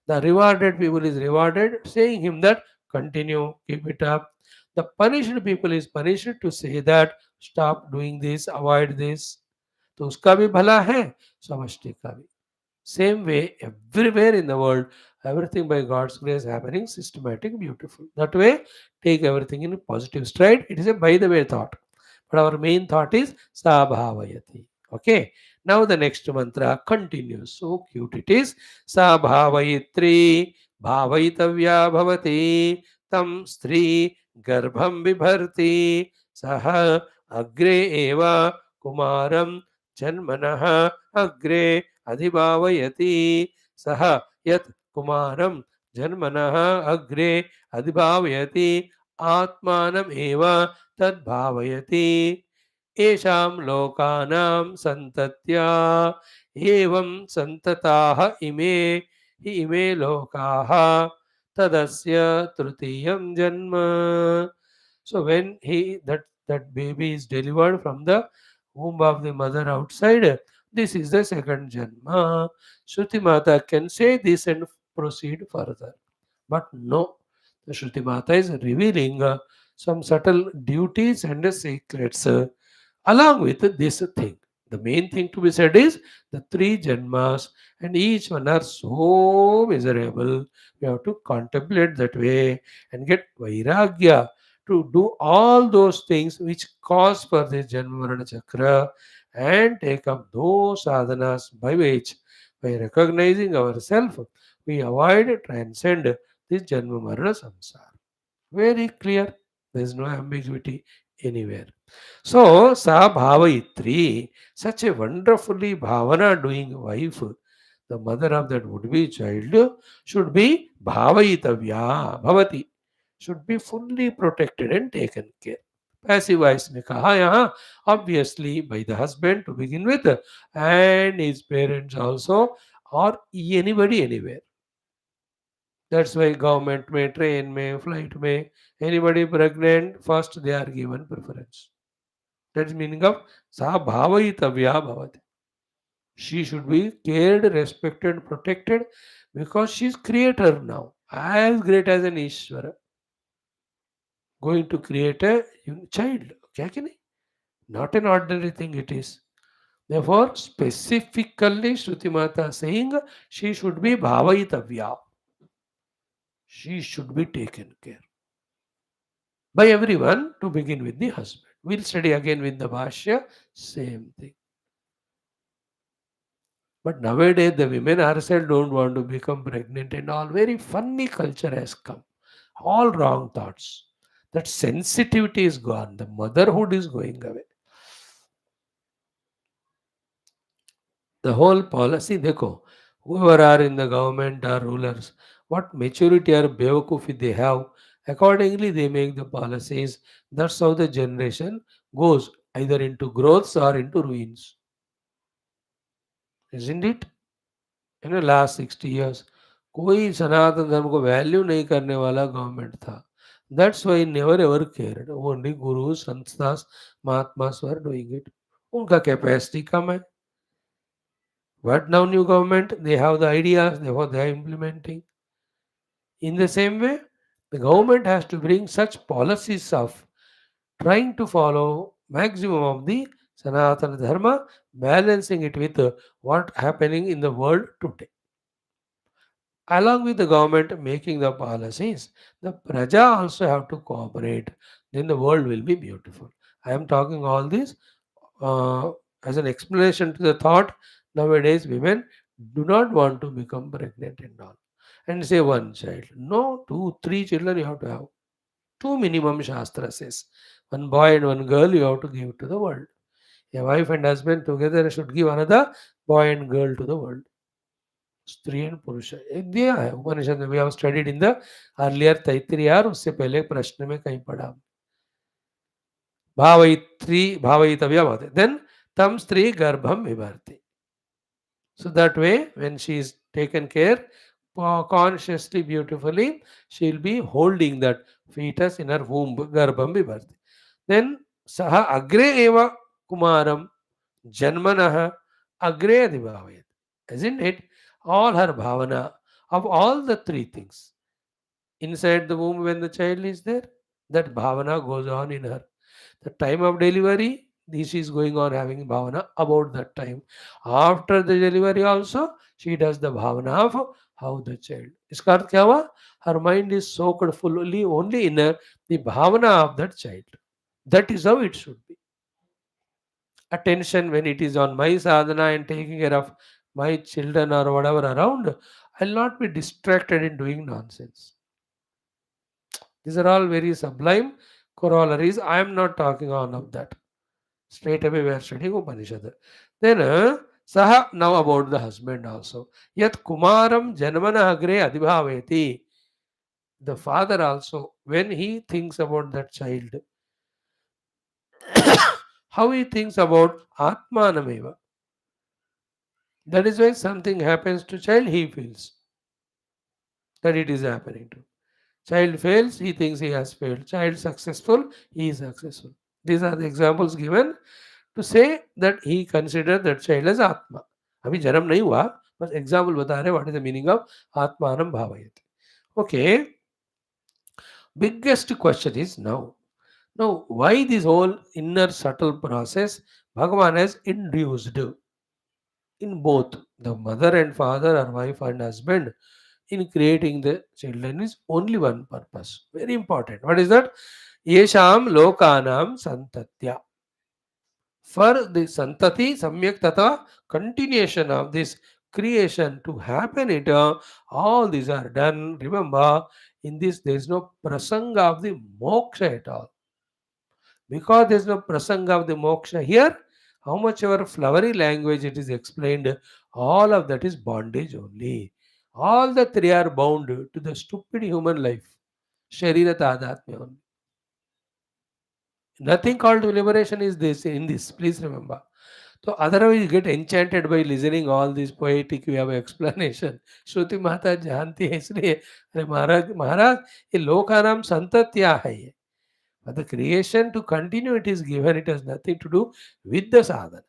The rewarded people is rewarded, saying him that continue, keep it up. The punished people is punished to say that stop doing this, avoid this. तो उसका भी भला है, समष्टि का भी. Same way, everywhere in the world, everything by God's grace happening systematic, beautiful. That way, take everything in a positive stride. It is a by the way thought. But our main thought is Sabhavayati. Okay. Now the next mantra continues. So cute it is. Sabhavayitri Bhavayitavya Bhavati Tam Stri Garbham Vibharti Saha Agre Eva Kumaram Janmanaha Agre अधिभावयति सह यत् कुमारं जन्मनः अग्रे अधिभावयति आत्मानम् एव तद्भावयति येषां लोकानां सन्तत्या एवं सन्तताः इमे लोकाः तदस्य तृतीयं जन्म. So when that baby is delivered from the womb of the mother outside, this is the second Janma. Shruti Mata can say this and proceed further. But no, the Shruti Mata is revealing some subtle duties and secrets along with this thing. The main thing to be said is the three Janmas, and each one are so miserable. We have to contemplate that way and get Vairagya to do all those things which cause for this Janma Marana Chakra, and take up those sadhanas by which, by recognizing ourselves, we avoid, transcend this Janma Marana Samsara. Very clear. There is no ambiguity anywhere. So, Sa Bhavayitri, such a wonderfully Bhavana doing wife, the mother of that would be child, should be Bhavayitavya, Bhavati, should be fully protected and taken care. Passive voice ने कहा यहाँ, obviously by the husband to begin with and his parents also, or anybody anywhere. That's why government में, train में, flight में, anybody pregnant, first they are given preference. That's meaning of Sa Bhavayitavya Bhavati. She should be cared, respected, protected, because she is creator now, as great as an Ishvara. Going to create a child. क्या कि नहीं? Not an ordinary thing it is. Therefore, specifically Shruti Mata saying she should be Bhavayitavya. She should be taken care. by everyone to begin with the husband. We'll study again with the Bhashya, same thing. But nowadays, the women herself don't want to become pregnant and all. Very funny culture has come. All wrong thoughts. That sensitivity is gone. The motherhood is going away. The whole policy, देखो, whoever are in the government are rulers, what maturity or bewakufi they have, accordingly they make the policies. That's how the generation goes, either into growths or into ruins. Isn't it? Last 60 years कोई सनातन धर्म को value नहीं करने वाला government था. That's why never ever cared. Only guru संस्थास महात्मास were doing it. उनका कैपेसिटी कम है. But now new government, they have the ideas, therefore they are implementing. In the same way, the government has to bring such policies of trying to follow maximum of the Sanatana Dharma, balancing it with what happening in the world today. Along with the government making the policies, the praja also have to cooperate. Then the world will be beautiful. I am talking all this uh, as an explanation to the thought. Nowadays, women do not want to become pregnant and all. And say one child. No, two, three children you have to have. Two minimum Shastra says. One boy and one girl you have to give to the world. A wife and husband together should give another boy and girl to the world. स्त्री and पुरुष एक दिया है उपनिषद में. We have studied in the earlier Taittiriya. उससे पहले प्रश्न में कहीं पढ़ा. भावयित्री भावयितव्या भवति. देन तम स्त्री गर्भम विभर्ति. So that way, when she is taken care, consciously, beautifully, she will be holding that fetus in her womb, garbham vibharti. Then, saha agre eva kumaram janmanah agre adhibhavayat. Isn't it? All her bhavana of all the three things. Inside the womb, when the child is there, that bhavana goes on in her. The time of delivery, this is going on having bhavana about that time. After the delivery also, she does the bhavana of how the child. इसका अर्थ क्या हुआ? Her mind is soaked fully only in the bhavana of that child. That is how it should be. Attention when it is on my sadhana and taking care of my children or whatever around, I'll not be distracted in doing nonsense. These are all very sublime corollaries. I am not talking on of that. Straight away we are studying Upanishad. Then Saha, now about the husband also. Yat Kumaram Janmana Agre Adhibhaveti. The father also, when he thinks about that child, how he thinks about Atmanameva. That is why something happens to child, he feels that it is happening to. Child fails, he thinks he has failed. Child successful, he is successful. These are the examples given to say that he considered that child as Atma. अभी जन्म नहीं हुआ, बस example बता रहे what is the meaning of Atmanam Bhavayate. Okay. Biggest question is now why this whole inner subtle process Bhagavan has induced in both the mother and father or wife and husband in creating the children is only one purpose. Very important. What is that? Yesham lokanam santatya. For the santati samyak tata continuation of this creation to happen, all these are done. Remember, in this there is no prasanga of the moksha at all. Because there is no prasanga of the moksha here, how much ever flowery language it is explained, all of that is bondage only. All the three are bound to the stupid human life. Sharira tadatmya only. Nothing called liberation is this in this. Please remember. So otherwise you get enchanted by listening all this poetic way of explanation. श्रुति माता जानती है इसलिए अरे महाराज महाराज ये लोकानाम संतत्या है ये. But the creation to continue it is given. It has nothing to do with the sadhana.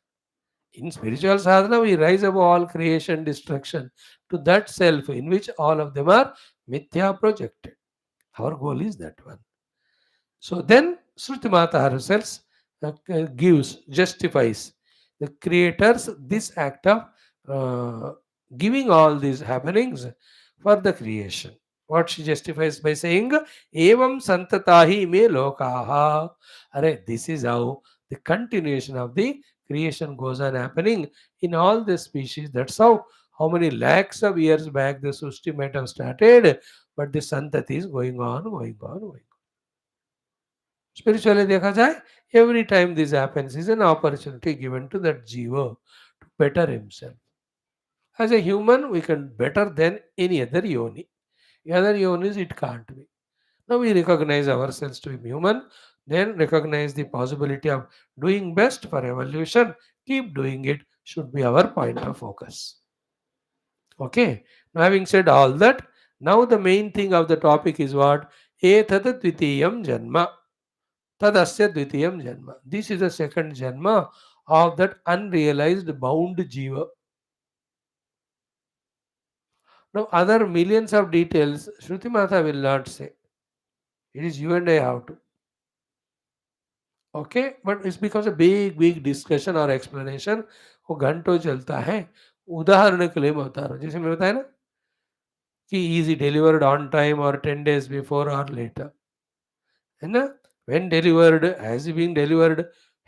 In spiritual sadhana we rise above all creation destruction to that self in which all of them are mithya projected. Our goal is that one. So then Shruti Mata herself gives, justifies the creators this act of giving all these happenings for the creation. What she justifies by saying, Evam santatahi me lokaha. Arre, this is how the continuation of the creation goes on happening in all the species. That's how many lakhs of years back the Srishti might have started, but the santati is going on, going on, going on. Spiritually देखा जाए, every time this happens is an opportunity given to that jiva to better himself. As a human, we can better than any other yoni. Other yonis, it can't be. Now we recognize ourselves to be human, then recognize the possibility of doing best for evolution. Keep doing it should be our point of focus. Okay. Now having said all that, now the main thing of the topic is what? Etada dvitiyam janma. Tadasya dvitiyam janma. This is the second janma of that unrealized bound jiva. Now other millions of details Shruti Mata will not say. It is you and I have to. Okay but it's because a big big discussion और explanation वो घंटों चलता है उदाहरण के लिए मैं बता रहा हूँ जैसे मैं बताया ना कि इज डिलीवर्ड ऑन टाइम और 10 days बिफोर और लेटर है ना when delivered has it been delivered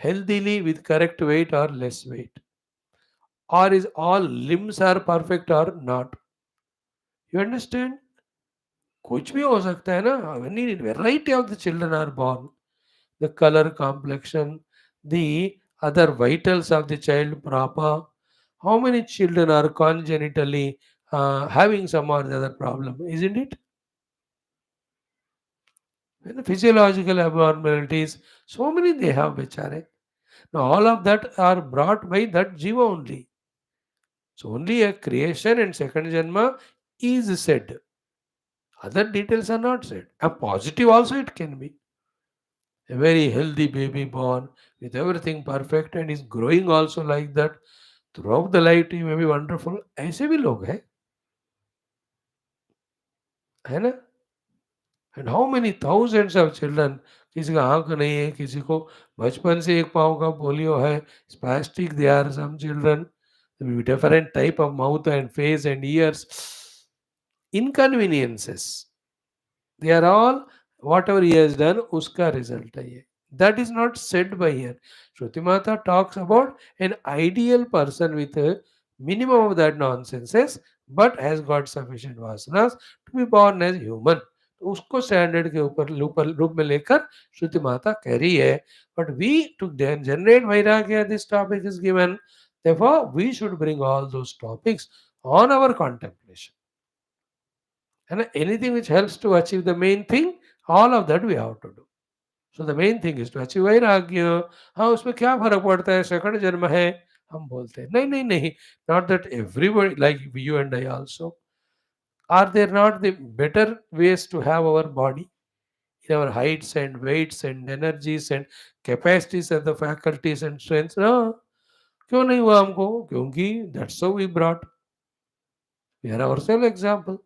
healthily with correct weight or less weight or is all limbs are perfect or not you understand कुछ भी हो सकता है ना many variety of the children are born the color complexion, the other vitals of the child proper. How many children are congenitally having some or the other problem, isn't it? And the physiological abnormalities, so many they have, bechare. Now, all of that are brought by that jiva only. So, only a creation and second janma is said. Other details are not said. A positive also it can be. A very healthy baby born with everything perfect and is growing also like that throughout the life he may be wonderful ऐसे भी लोग हैं है ना and how many thousands of children किसी का आंख नहीं है किसी को बचपन से एक पाँव का पोलियो है spastic they are some children with different type of mouth and face and ears inconveniences they are all whatever he has done uska result hai ye that is not said by here Shruti Mata talks about an ideal person with a minimum of that nonsenses but has got sufficient vasanas to be born as human तो उसको standard के ऊपर रूप में लेकर श्रुति माता कह रही है बट वी टू जनरेट वैराग्य this topic is given therefore we should bring all those topics on our contemplation and anything which helps to achieve the main thing, all of that we have to do. So the main thing is to achieve वैराग्य. हाँ उसमें क्या फर्क पड़ता है second जन्म है हम बोलते हैं नहीं नहीं नहीं not that everybody like you and I also are there not the better ways to have our body in our heights and weights and energies and capacities and the faculties and strengths no क्यों नहीं हुआ हमको क्योंकि that's how we brought we are ourselves example.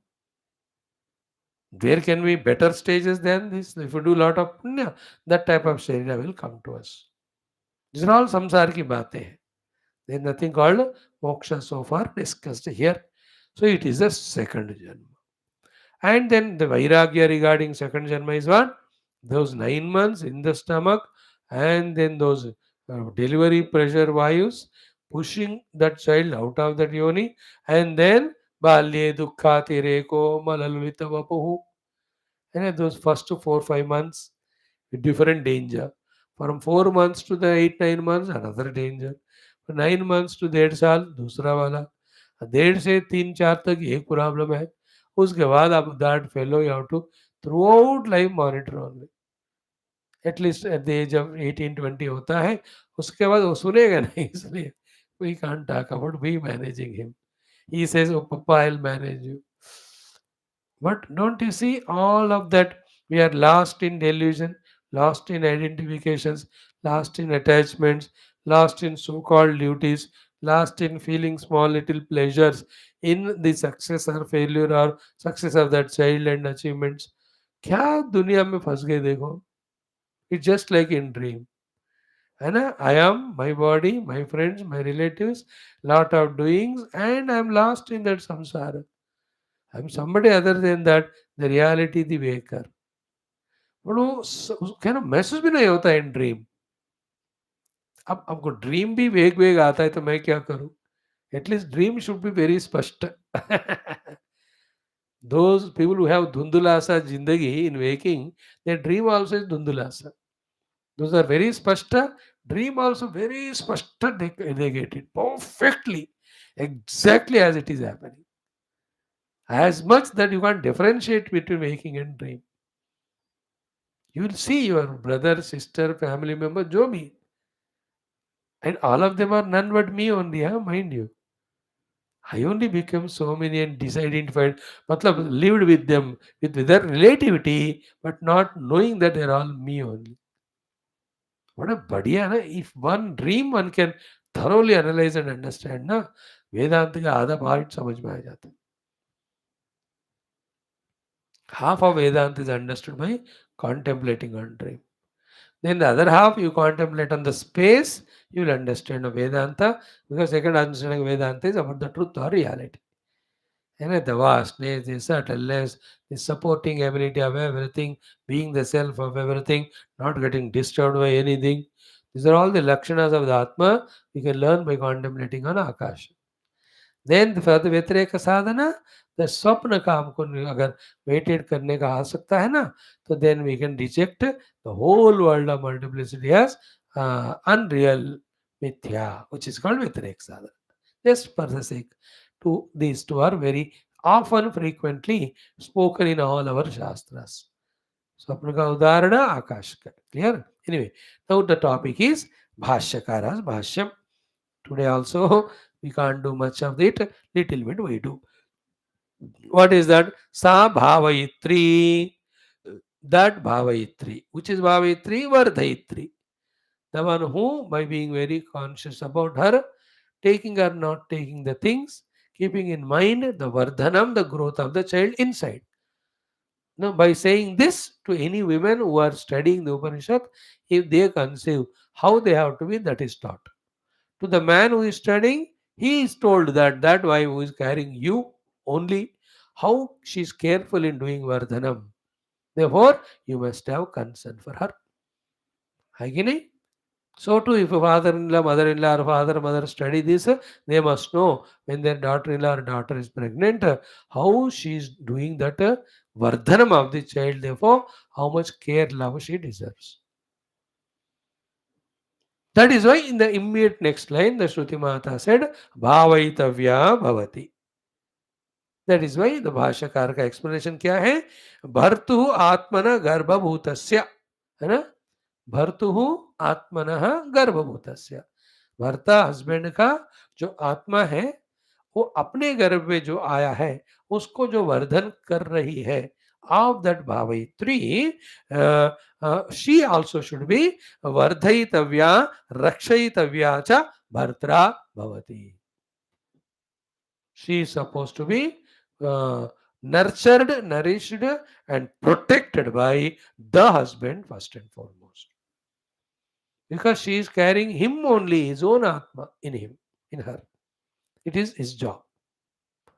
There can be better stages than this. If you do a lot of punya, that type of sharira will come to us. These are all samsara ki baatein hai. There is nothing called moksha so far discussed here. So it is a second janma. And then the vairagya regarding second janma is what? Those 9 months in the stomach and then those delivery pressure vayus pushing that child out of that yoni and then balye dukkhati reko malalulita vapuhu and those first 4 5 months with different danger. From 4 months to the 8 9 months, another danger. From 9 months to 1.5 साल दूसरा वाला 1.5 से 3 4 तक एक problem है उसके बाद आप that fellow you have to throughout life monitor only at least at the age of 18 20 होता है उसके बाद वो सुनेगा नहीं इसलिए we can't talk about we managing him he says oh पापा I will manage you but don't you see all of that? We are lost in delusion, lost in identifications, lost in attachments, lost in so called duties, lost in feeling small little pleasures in the success or failure or success of that child and achievements. क्या दुनिया में फंस गए देखो it's just like in dream है ना I am my body my friends my relatives lot of doings and I am lost in that संसार I'm somebody other than that. The reality the waker. पर वो क्या ना महसूस भी नहीं होता इन ड्रीम. अब आपको ड्रीम भी वेग वेग आता है तो मैं क्या करूं? At least dream should be very स्पष्ट. Those people who have dhundulasa jindagi in waking, their dream also is dhundulasa. Those are very spashta. Dream also very spashta. They get it perfectly, exactly as it is happening. As much that you can't differentiate between waking and dream. You will see your brother, sister, family member, jo bhi, and all of them are none but me only. Huh? Mind you, I only became so many and disidentified. Matlab lived with them with their relativity, but not knowing that they're all me only. What a बढ़िया ना. If one dream one can thoroughly analyze and understand ना, वेदांत का आधा part समझ में आ जाता है. Half of Vedanta is understood by contemplating on dream. Then the other half you contemplate on the space, you will understand of Vedanta, because second understanding of Vedanta is about the truth or reality. And the vastness, the subtleness, the supporting ability of everything, being the self of everything, not getting disturbed by anything. These are all the lakshanas of the Atma we can learn by contemplating on Akash. Then further व्यतिरेक साधना, the स्वप्न का हमको अगर weighted करने का आ सकता है ना, तो then we can reject the whole world of multiplicity as unreal मिथ्या, व्हिच इज कॉल्ड व्यतिरेक साधना. Just for the sake to these two are very often frequently spoken in all our shastras. स्वप्न का उदाहरण आकाश का. Clear? Anyway, now the topic is भाष्यकारा's भाष्यम. Today also we can't do much of it, little bit we do. What is that? Sa bhavayitri. That bhavayitri. Which is bhavayitri? Vardhayitri. The one who, by being very conscious about her, taking or not taking the things, keeping in mind the vardhanam, the growth of the child inside. Now, by saying this to any women who are studying the Upanishad, if they conceive how they have to be, that is taught. To the man who is studying, he is told that that wife who is carrying you only, how she is careful in doing vardhanam. Therefore, you must have concern for her. Agini? So too, if a father-in-law, mother-in-law, or father, mother study this, they must know when their daughter-in-law or daughter is pregnant, how she is doing that vardhanam of the child. Therefore, how much care, love she deserves. That is why in the immediate next line, the Shruti Mata said, Bhavaitavya bhavati. That is why the भाष्यकार का explanation क्या है? भर्तु आत्मना गर्भभूतस्य, है ना? भर्तु आत्मनः गर्भभूतस्य. भर्ता husband का जो आत्मा है, वो अपने गर्भ में जो आया है, उसको जो वर्धन कर रही है, of that bhavayitri, she also should be vardhayitavya, rakshayitavya cha bhartra bhavati. She is supposed to be nurtured, nourished, and protected by the husband first and foremost. Because she is carrying him only, his own atma in him, in her. It is his job.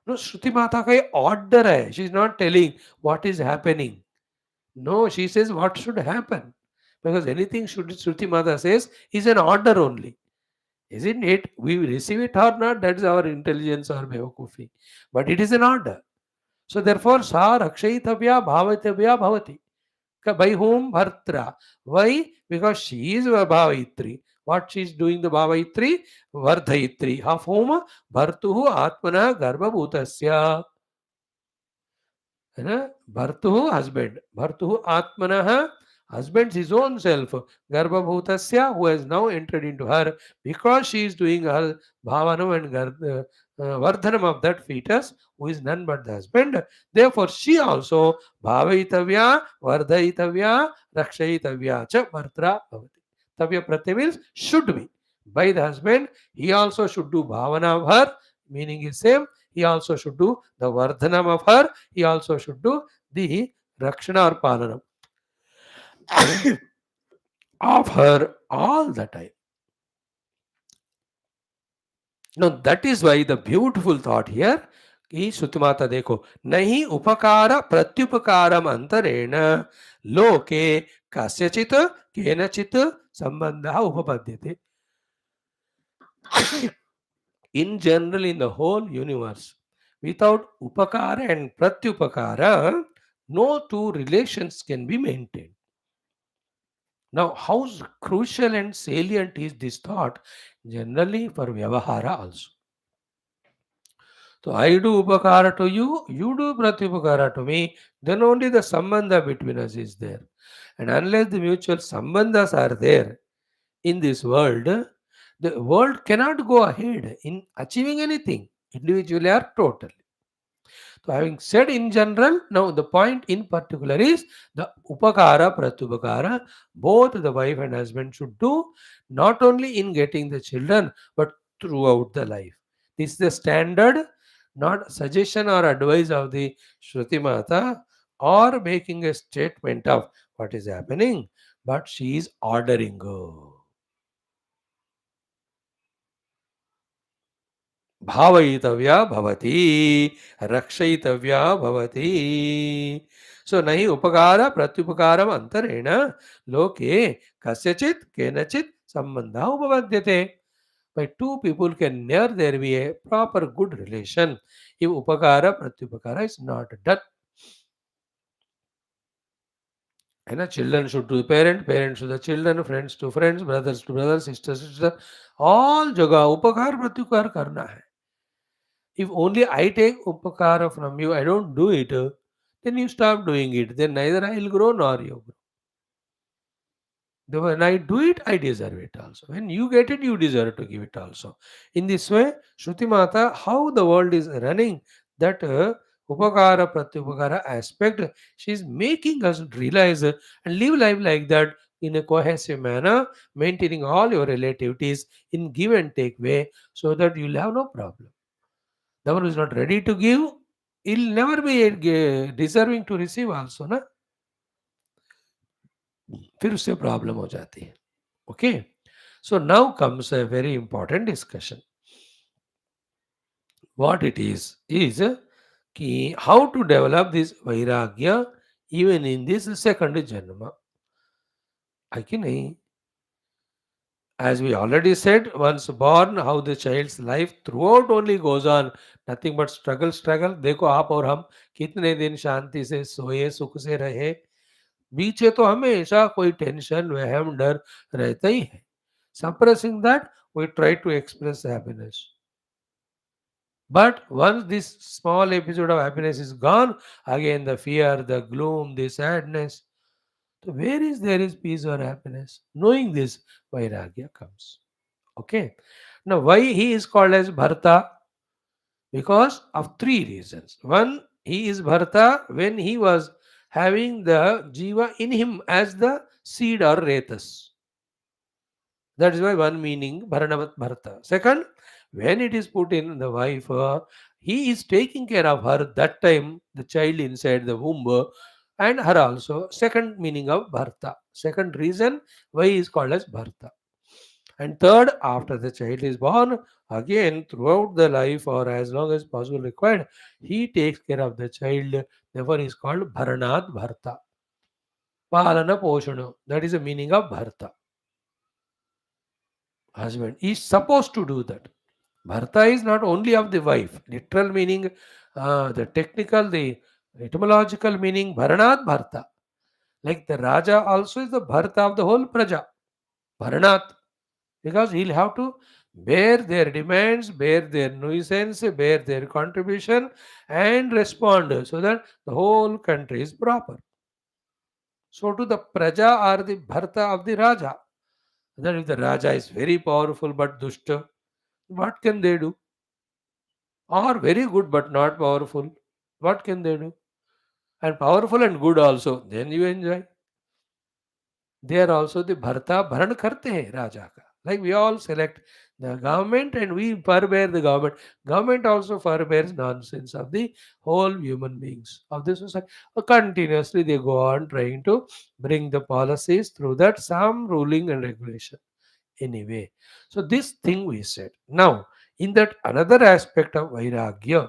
No, Shruti Mata का ये order है. She is not telling what is happening. No, she says what should happen. Because anything Shruti Mata says is an order only. Isn't it? We receive it or not, that is our intelligence or bevakufi. But it is an order. So therefore, sa rakshayitavya bhavatavya bhavati. By whom? Bhartra. Why? Because she is a bhavaitri. What she is doing the bhavaitri? Vardhaitri. Of whom? Bhartuhu atmana garbhabhutasya. है ना? भर्तुः husband, भर्तुः आत्मनः, husband's his own self, गर्भभूतस्य, who has now entered into her, because she is doing her bhavanam and vardhanam of that fetus, who is none but the husband. Therefore, she also bhavaitavya, vardhaitavya, rakshayitavya cha bhartra bhavati. Tavya pratyay means should be. By the husband, he also should do bhavana of her, meaning is same. He also should do the vardhanam of her. He also should do the rakshana or palanam of her all the time. Now, that is why the beautiful thought here, कि श्रुति माता देखो, नहीं उपकार प्रत्युपकारम अंतरेण लोके कस्यचित केनचित संबंधः उपपद्यते. In general, in the whole universe, without upakara and pratyupakara, no two relations can be maintained. Now, how crucial and salient is this thought generally for Vyavahara also? So, I do upakara to you, you do pratyupakara to me, then only the sambandha between us is there. And unless the mutual sambandhas are there in this world, the world cannot go ahead in achieving anything, individually or totally. So, having said in general, now the point in particular is the upakara, pratyupakara, both the wife and husband should do, not only in getting the children, but throughout the life. This is the standard, not suggestion or advice of the Shruti Mata or making a statement of what is happening, but she is ordering. भावयितव्या भवति, रक्षयितव्या भवति. सो नहीं उपकार प्रत्युपकारम अंतरेण लोके कस्यचित् केनचित् संबंधः उपपद्यते. By two people can never there be a proper good relation if upakara pratyupakara is not done. And children should to the parent, parents to the children, friends to friends, brothers to brothers, sisters to sisters. All जगह उपकार प्रत्युपकार करना है. If only I take upakara from you, I don't do it, then you stop doing it. Then neither I will grow nor you grow. When I do it, I deserve it also. When you get it, you deserve to give it also. In this way, Shruti Mata, how the world is running, that upakara pratyupakara aspect, she is making us realize and live life like that in a cohesive manner, maintaining all your relativities in give and take way, so that you will have no problem. The one who is not ready to give, he'll never be deserving to receive also, ना. फिर उससे problem हो जाती है. Okay, so now comes a very important discussion. What it is कि how to develop this वैराग्य even in this second जन्म. है कि नहीं? As we already said, once born, how the child's life throughout only goes on, nothing but struggle, struggle. देखो आप और हम कितने दिन शांति से सोए, सुख से रहे, बीचे तो हमेशा कोई टेंशन, वहम, डर रहता ही है. Suppressing that, we try to express happiness. But once this small episode of happiness is gone, again the fear, the gloom, the sadness. So where is there is peace or happiness? Knowing this, Vairagya comes. Okay. Now, why he is called as Bharta? Because of three reasons. One, he is Bharta when he was having the Jiva in him as the seed or Retas. That is why one meaning Bharanavat Bharta. Second, when it is put in the wife, he is taking care of her that time, the child inside the womb, and her also. Second meaning of Bharta. Second reason why he is called as Bharta. And third, after the child is born, again throughout the life or as long as possible required, he takes care of the child. Therefore, he is called Bharanat Bharta. Palana Poshana. That is the meaning of Bharta. Husband is supposed to do that. Bharta is not only of the wife. Literal meaning, the technical, the etymological meaning, Bharanat Bharta. Like the Raja also is the Bharta of the whole Praja. Bharanat. Because he'll have to bear their demands, bear their nuisance, bear their contribution, and respond so that the whole country is proper. So to the Praja are the Bharta of the Raja. Then if the Raja is very powerful but dushta, what can they do? Or very good but not powerful, what can they do? And powerful and good also, then you enjoy. They are also the Bharta, Bharan karte hai Raja ka. Like we all select the government and we forbear the government. Government also forbears nonsense of the whole human beings of this society. Continuously they go on trying to bring the policies through that some ruling and regulation. Anyway, so this thing we said. Now, in that another aspect of Vairagya,